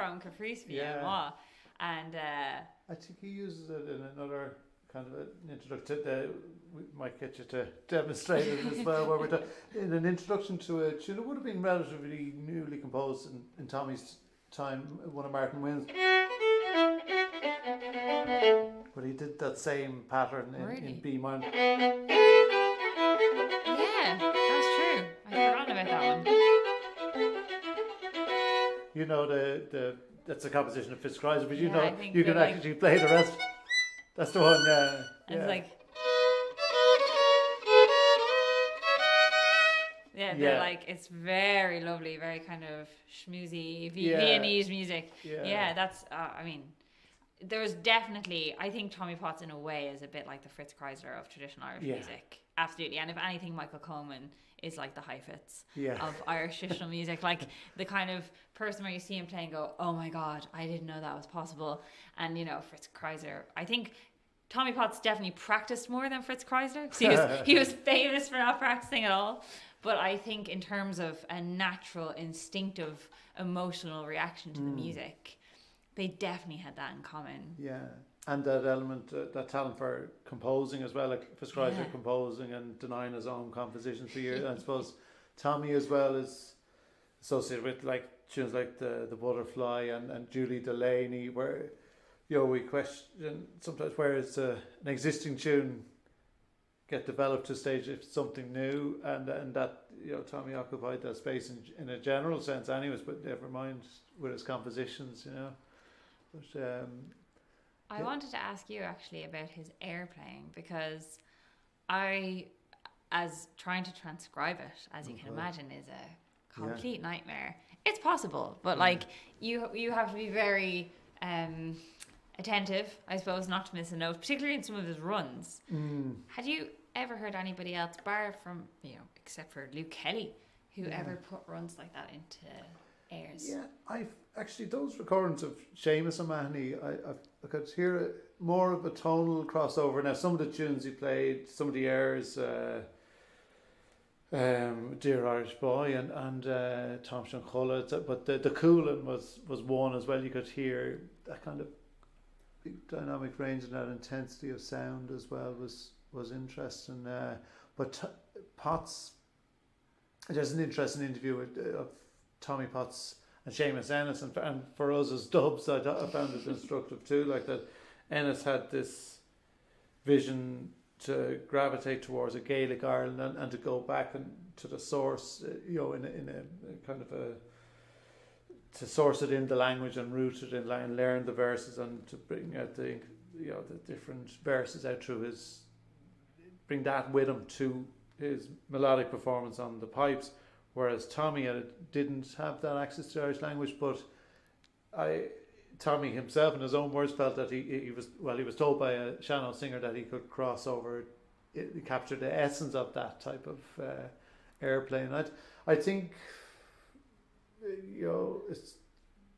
Bron Caprice Yeah. Moi. And I think he uses it in another kind of an introduction. We might get you to demonstrate it as well. Where we're in an introduction to a tune that would have been relatively newly composed in Tommie's time, one of Martin Wynn's. But he did that same pattern in B minor. yeah, that's true. I forgot about that one. You know that's a composition of Fitzchrysler, but you Yeah, know I think you can they're like- actually play the rest. That's the one. It's like, yeah, they're Yeah. like, it's very lovely, very kind of schmoozy Yeah. Viennese music. Yeah. Yeah, that's, I mean, there's definitely, I think Tommie Potts in a way is a bit like the Fritz Kreisler of traditional Irish Yeah. music. Absolutely. And if anything, Michael Coleman is like the Heifetz Yeah. of Irish traditional music. Like the kind of person where you see him play and go, oh my God, I didn't know that was possible. And, you know, Fritz Kreisler, I think Tommie Potts definitely practiced more than Fritz Kreisler. 'Cause he was famous for not practicing at all. But I think in terms of a natural, instinctive, emotional reaction to the music, they definitely had that in common. Yeah, and that element, that talent for composing as well, like Fitzchrysler Yeah. composing and denying his own compositions for years. I suppose Tommie as well is associated with like tunes like the Butterfly and Julie Delaney, where we question sometimes where is an existing tune get developed to stage if it's something new, and that Tommie occupied that space in a general sense, anyways. But never mind with his compositions, But I wanted to ask you actually about his air playing, because as trying to transcribe it, as you can imagine, is a complete nightmare. It's possible, but like you have to be very attentive, I suppose, not to miss a note, particularly in some of his runs. Had you ever heard anybody else, bar from except for Luke Kelly, who ever put runs like that into airs? Yeah, I've actually, those recordings of Seamus O'Mahony, I could hear more of a tonal crossover. Now, some of the tunes he played, some of the airs, Dear Irish Boy and Tom Shanchulla, but the Coolin was one as well. You could hear that kind of big dynamic range and that intensity of sound as well was interesting. But Potts, there's an interesting interview of Tommie Potts and Seamus Ennis, and for us as dubs, I found it instructive too. Like that, Ennis had this vision to gravitate towards a Gaelic Ireland and to go back and to the source, in a kind of to source it in the language and root it in and learn the verses and to bring out the different verses out through bring that with him to his melodic performance on the pipes. Whereas Tommie didn't have that access to Irish language, but Tommie himself, in his own words, felt that he was told by a Shannon singer that he could cross over, capture the essence of that type of airplane. I think,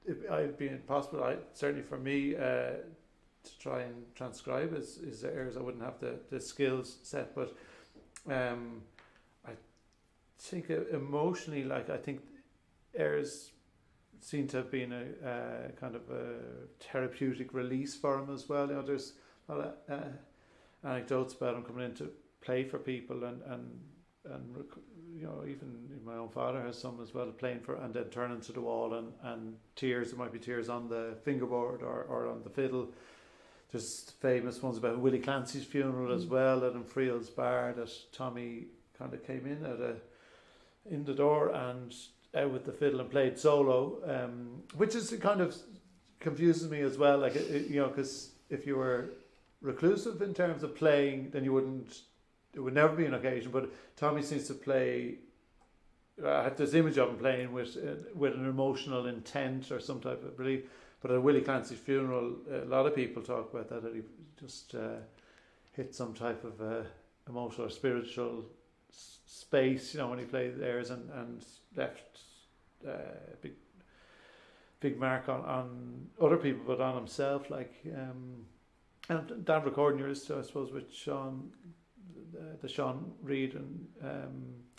it'd be impossible. Certainly for me to try and transcribe is airs. I wouldn't have the skills set, but I think emotionally, like I think airs seem to have been a kind of a therapeutic release for him as well. There's a lot of anecdotes about him coming in to play for people and even my own father has some as well, playing for and then turning to the wall and tears. There might be tears on the fingerboard or on the fiddle. There's famous ones about Willie Clancy's funeral as well at Friel's Bar, that Tommie kind of came in the door and out with the fiddle and played solo, which is kind of confuses me as well. Like because if you were reclusive in terms of playing, then it would never be an occasion. But Tommie seems to play. I had this image of him playing with an emotional intent or some type of belief. But at Willie Clancy's funeral, a lot of people talk about that he just hit some type of emotional or spiritual space, when he played airs and left a big mark on other people, but on himself. And that recording you listened to, I suppose, with Sean, the Sean Reid, and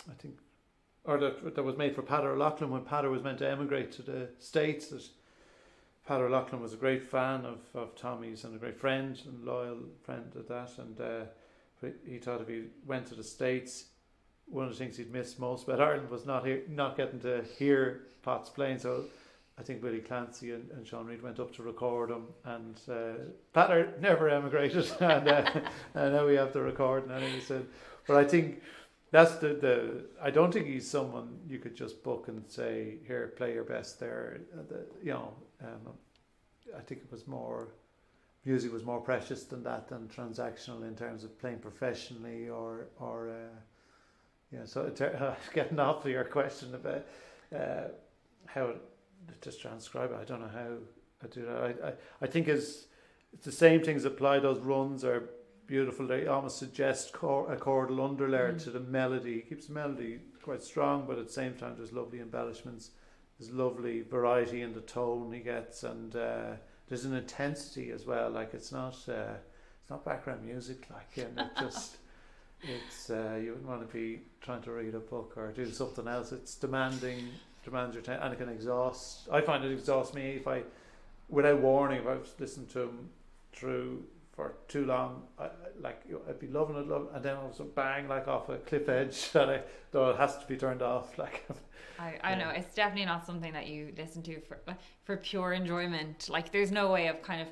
I think, or that was made for Pater O'Loughlin when Pater was meant to emigrate to the States. That Pat O'Loughlin was a great fan of Tommie's and a great friend and loyal friend at that, and he thought if he went to the States, one of the things he'd missed most about Ireland was not getting to hear Potts playing. So I think Willie Clancy and Sean Reid went up to record him, and Pat never emigrated, and now we have the recording. And he said, but I think that's the I don't think he's someone you could just book and say, here, play your best there. I think it was more, music was more precious than that, than transactional in terms of playing professionally or So getting off to your question about how to transcribe it, I don't know how I do that. I think it's the same things apply. Those runs are beautiful. They almost suggest a chordal underlayer to the melody. It keeps the melody quite strong, but at the same time there's lovely embellishments. There's lovely variety in the tone he gets, and there's an intensity as well. Like it's not background music. Like, and it just you wouldn't want to be trying to read a book or do something else. It's demands your time, and it can exhaust. I find it exhausts me without warning. If I've listened to him through for too long, I'd be loving it, and then all of a sudden, bang, like off a cliff edge, though it has to be turned off. Like, I know it's definitely not something that you listen to for pure enjoyment. Like, there's no way of kind of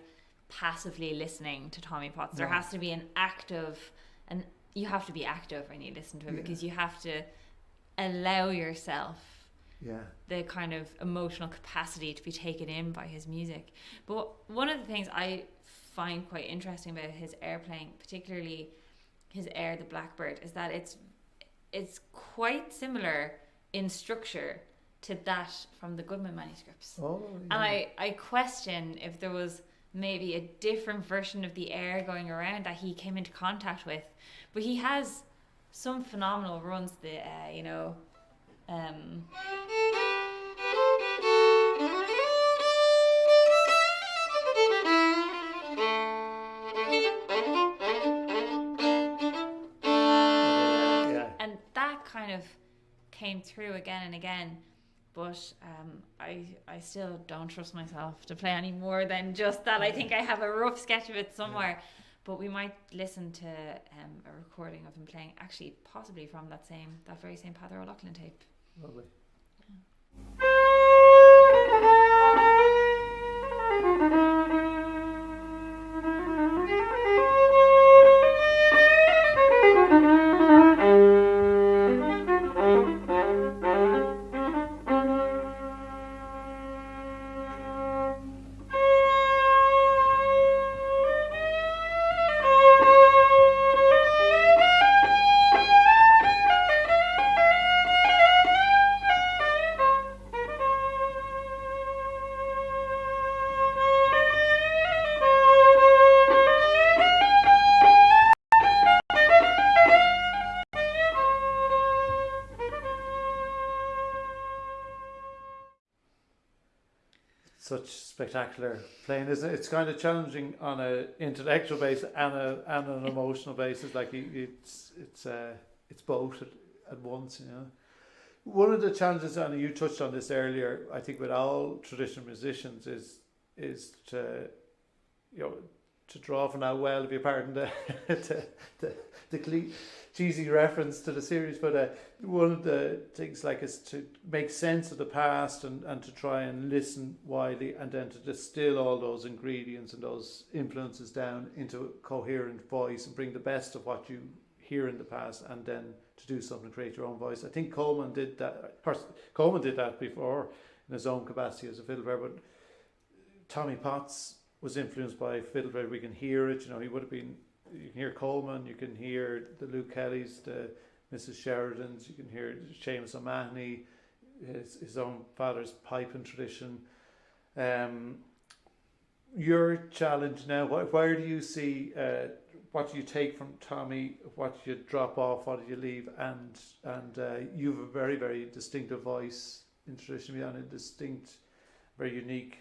passively listening to Tommie Potts. There has to be an active, and you have to be active when you listen to it, because you have to allow yourself the kind of emotional capacity to be taken in by his music. But one of the things I find quite interesting about his air playing, particularly his air, the Blackbird, is that it's quite similar in structure to that from the Goodman manuscripts. And I question if there was maybe a different version of the air going around that he came into contact with. But he has some phenomenal runs, and that kind of came through again and again. But I still don't trust myself to play any more than just that. I think I have a rough sketch of it somewhere. But we might listen to a recording of him playing, actually possibly from that very same Pat O'Loughlin tape. Lovely. Such spectacular playing, isn't it? It's kind of challenging on an intellectual basis and an emotional basis. Like it's both at once, you know. One of the challenges, and you touched on this earlier, I think with all traditional musicians is to draw from that well, if you pardon the cheesy reference to the series, but one of the things is to make sense of the past and to try and listen widely, and then to distill all those ingredients and those influences down into a coherent voice and bring the best of what you hear in the past, and then to do something to create your own voice. I think Coleman did that. Of course, Coleman did that before in his own capacity as a fiddle player, but Tommie Potts was influenced by fiddle player. We can hear it. He would have been. You can hear Coleman. You can hear the Luke Kellys, the Mrs. Sheridans. You can hear Seamus O'Mahony, his own father's piping tradition. Your challenge now. Where do you see? What do you take from Tommie? What do you drop off? What do you leave? And you have a very, very distinctive voice in tradition, and a distinct, very unique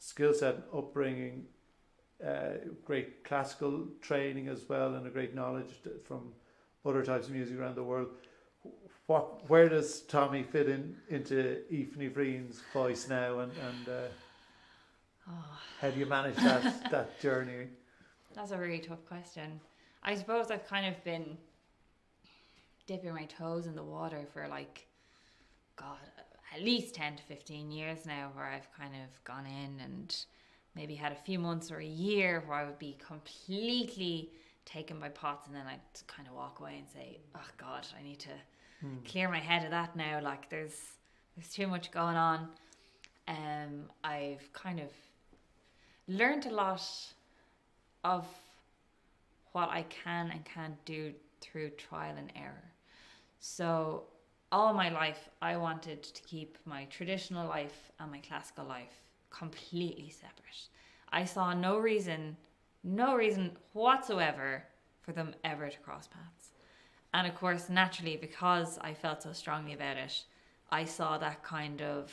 skill set, upbringing, great classical training as well, and a great knowledge from other types of music around the world. Where does Tommie fit into Aoife Ní Bhriain's voice now? How do you manage that journey? That's a really tough question. I suppose I've kind of been dipping my toes in the water for like, God, at least 10 to 15 years now, where I've kind of gone in and maybe had a few months or a year where I would be completely taken by pots, and then I'd kind of walk away and say, oh God, I need to clear my head of that now. Like there's too much going on. I've kind of learned a lot of what I can and can't do through trial and error. So all my life, I wanted to keep my traditional life and my classical life completely separate. I saw no reason whatsoever for them ever to cross paths. And of course, naturally, because I felt so strongly about it, I saw that kind of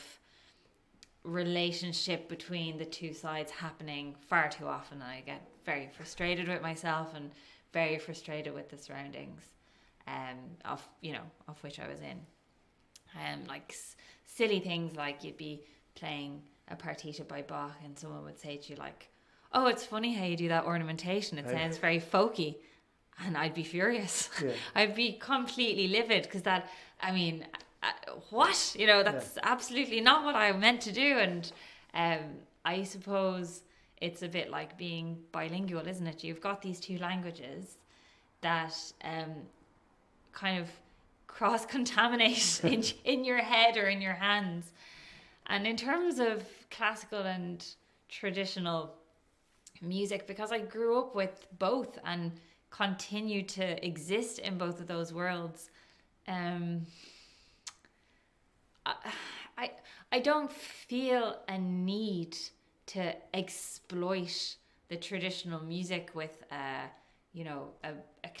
relationship between the two sides happening far too often, and I get very frustrated with myself and very frustrated with the surroundings of which I was in. Like silly things like you'd be playing a partita by Bach and someone would say to you like, oh, it's funny how you do that ornamentation, it sounds very folky. And I'd be furious. Yeah. I'd be completely livid because what? That's absolutely not what I meant to do. And I suppose it's a bit like being bilingual, isn't it? You've got these two languages that kind of cross-contaminate in your head or in your hands. And in terms of classical and traditional music, because I grew up with both and continue to exist in both of those worlds, I don't feel a need to exploit the traditional music with a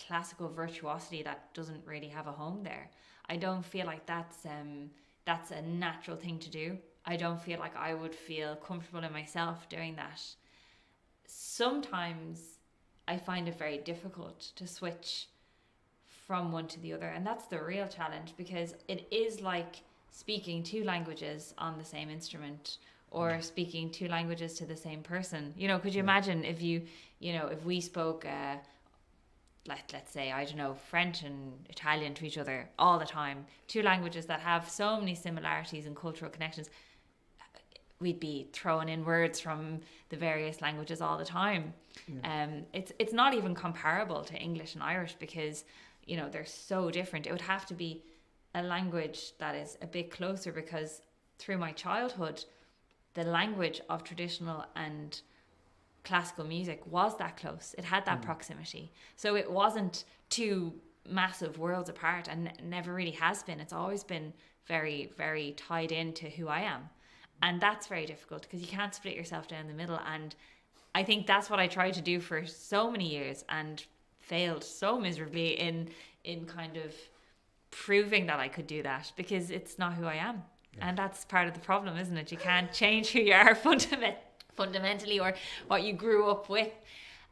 classical virtuosity that doesn't really have a home there. I don't feel like that's a natural thing to do. I don't feel like I would feel comfortable in myself doing that. Sometimes I find it very difficult to switch from one to the other, and that's the real challenge, because it is like speaking two languages on the same instrument or speaking two languages to the same person. Could you imagine if if we spoke let's say, I don't know, French and Italian to each other all the time, two languages that have so many similarities and cultural connections, we'd be throwing in words from the various languages all the time. It's not even comparable to English and Irish because they're so different. It would have to be a language that is a bit closer, because through my childhood the language of traditional and classical music was that close. It had that proximity, so it wasn't two massive worlds apart, and never really has been. It's always been very, very tied into who I am. And that's very difficult because you can't split yourself down the middle. And I think that's what I tried to do for so many years and failed so miserably in kind of proving that I could do that, because it's not who I am. Yeah. And that's part of the problem, isn't it? You can't change who you are fundamentally or what you grew up with.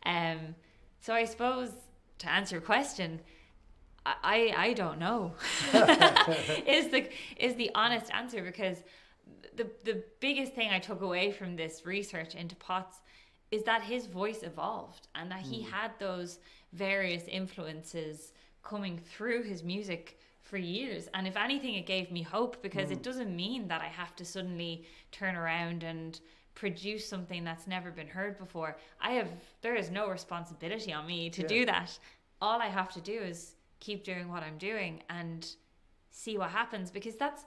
So I suppose, to answer your question, I don't know is the honest answer, because the biggest thing I took away from this research into Potts is that his voice evolved, and that he had those various influences coming through his music for years. And if anything, it gave me hope, because it doesn't mean that I have to suddenly turn around and produce something that's never been heard before. There is no responsibility on me to do that. All I have to do is keep doing what I'm doing and see what happens, because that's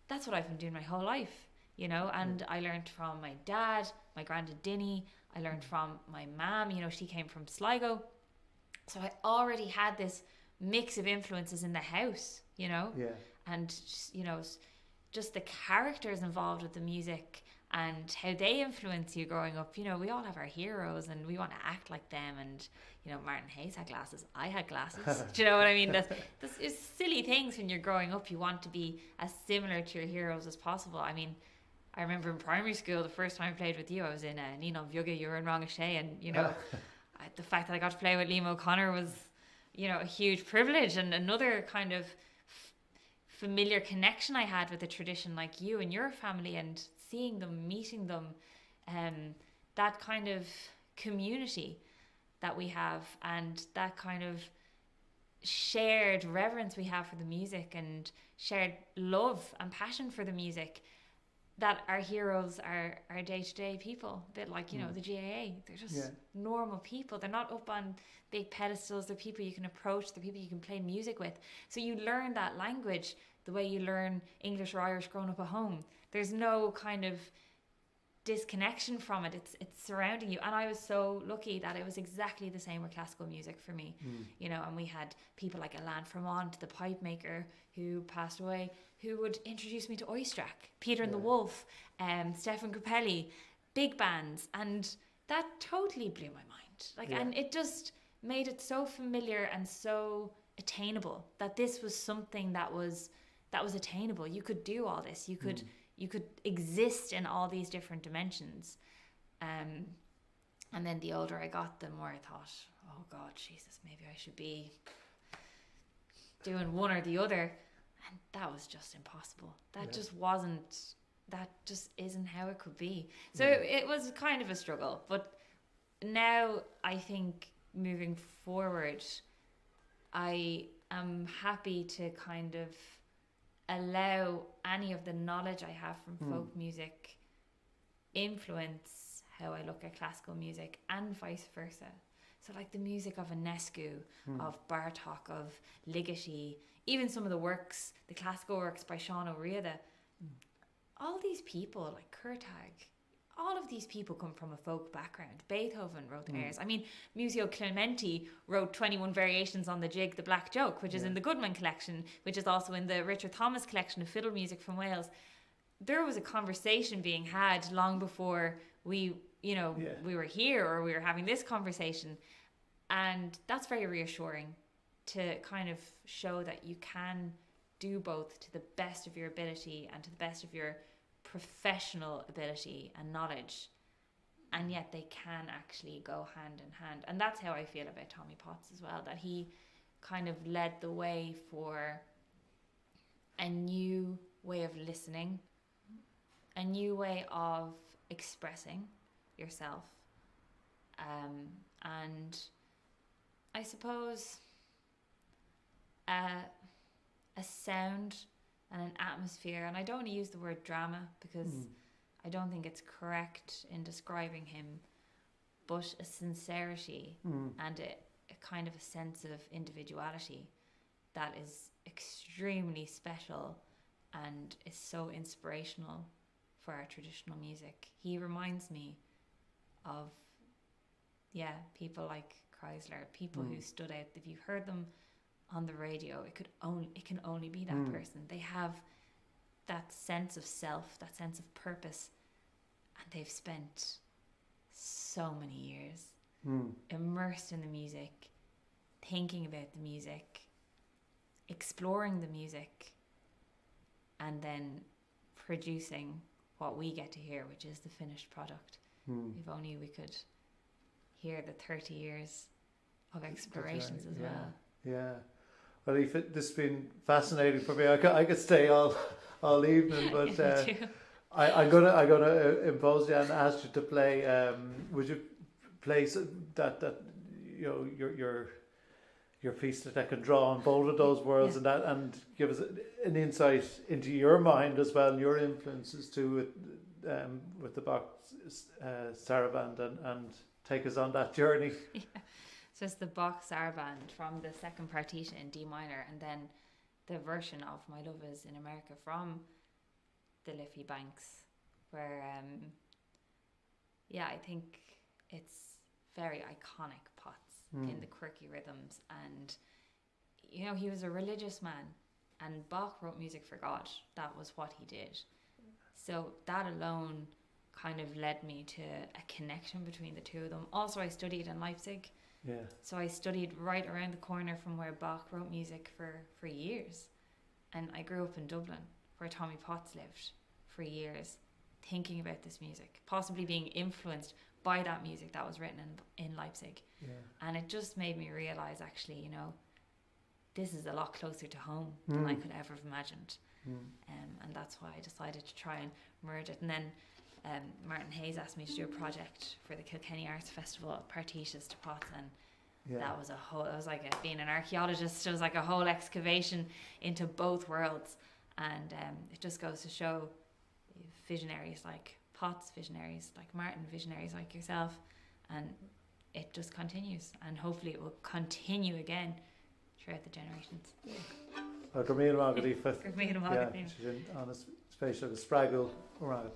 what I've been doing my whole life, and I learned from my dad, my granddad Dinny. I learned from my mom, she came from Sligo. So I already had this mix of influences in the house, and, just the characters involved with the music and how they influence you growing up. We all have our heroes and we want to act like them. And, Martin Hayes had glasses. I had glasses. Do you know what I mean? That's silly things when you're growing up. You want to be as similar to your heroes as possible. I mean, I remember in primary school, the first time I played with you, I was in Nino Bhioga, you were in Rangashay, and, the fact that I got to play with Liam O'Connor was, a huge privilege, and another kind of familiar connection I had with the tradition, like you and your family, and seeing them, meeting them, that kind of community that we have, and that kind of shared reverence we have for the music, and shared love and passion for the music, that our heroes are day-to-day people, a bit like, you know, the GAA. They're just normal people. They're not up on big pedestals. They're people you can approach. They're people you can play music with. So you learn that language the way you learn English or Irish growing up at home. There's no kind of disconnection from it. It's surrounding you. And I was so lucky that it was exactly the same with classical music for me. You know, and we had people like Alain Fremont, the pipe maker, who passed away, who would introduce me to Oistrakh, Peter and the Wolf, Stefan Grappelli, big bands, and that totally blew my mind. Like, and it just made it so familiar and so attainable, that this was something that was attainable. You could do all this. You could exist in all these different dimensions. And then the older I got, the more I thought, oh God, Jesus, maybe I should be doing one or the other. And that was just impossible. That just wasn't, that just isn't how it could be. So it was kind of a struggle. But now I think moving forward, I am happy to kind of allow any of the knowledge I have from folk music influence how I look at classical music, and vice versa. So like the music of Enescu, of Bartók, of Ligeti, even some of the works, the classical works by Sean O'Riordan, all these people like Kurtag, all of these people come from a folk background. Beethoven wrote airs. I mean, Muzio Clementi wrote 21 variations on the jig The Black Joke, which is in the Goodman collection, which is also in the Richard Thomas collection of fiddle music from Wales. There was a conversation being had long before we were here, or we were having this conversation. And that's very reassuring, to kind of show that you can do both to the best of your ability and to the best of your professional ability and knowledge, and yet they can actually go hand in hand. And that's how I feel about Tommie Potts as well, that he kind of led the way for a new way of listening, a new way of expressing yourself, and I suppose a sound and an atmosphere. And I don't want to use the word drama, because I don't think it's correct in describing him, but a sincerity and a kind of a sense of individuality that is extremely special and is so inspirational for our traditional music. He reminds me of people like Chrysler, people who stood out. If you heard them on the radio, it can only be that person. They have that sense of self, that sense of purpose, and they've spent so many years immersed in the music, thinking about the music, exploring the music, and then producing what we get to hear, which is the finished product. If only we could hear the 30 years of explorations as well. Yeah. Well, Aoife, this has been fascinating for me. I could stay all evening, but I'm gonna impose you and ask you to play. Would you play that you know your piece that can draw on both of those worlds, and give us an insight into your mind as well, and your influences too with the Bach saraband, and take us on that journey. Yeah. So it's the Bach saraband from the second partita in D minor, and then the version of My Love Is in America from the Liffey Banks, where I think it's very iconic Potts in the quirky rhythms. And you know, he was a religious man, and Bach wrote music for God. That was what he did. So that alone kind of led me to a connection between the two of them. Also, I studied in Leipzig. Yeah. So I studied right around the corner from where Bach wrote music for years. And I grew up in Dublin, where Tommie Potts lived for years, thinking about this music, possibly being influenced by that music that was written in Leipzig. Yeah. And it just made me realise, actually, you know, this is a lot closer to home than I could ever have imagined. And that's why I decided to try and merge it. And then Martin Hayes asked me to do a project for the Kilkenny Arts Festival, Partitas to Pots, and that was it was like being an archaeologist. It was like a whole excavation into both worlds, and it just goes to show visionaries like Potts, visionaries like Martin, visionaries like yourself, and it just continues, and hopefully it will continue again throughout the generations. Gur míle mágad Aoife. Gur míle mágad, Niamh. She's in on a spatial spraggle around.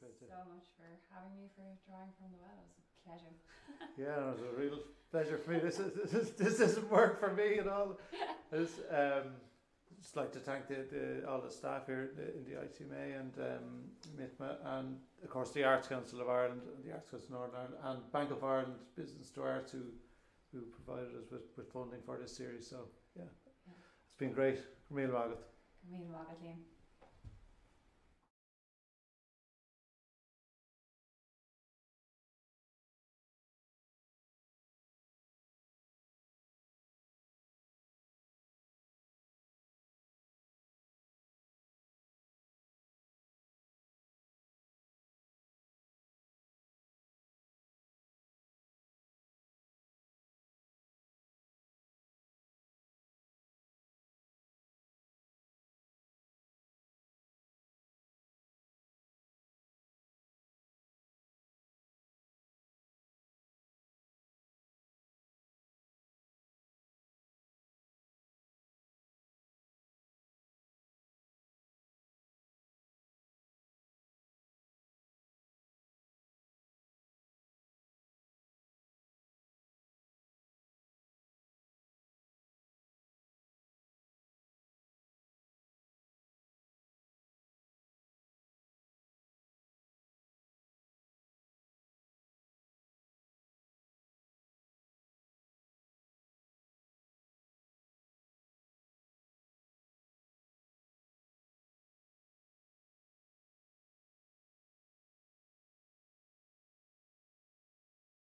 Great to- so much for having me for Drawing from the Well. It was a pleasure. Yeah, it was a real pleasure for me. This doesn't work for me at all. Just like to thank all the staff here in the ITMA and MITMA, and of course the Arts Council of Ireland, the Arts Council of Northern Ireland, and Bank of Ireland Business to Arts, who provided us with funding for this series. So yeah, it's been great. Míle mágad. Míle mágad, Liam.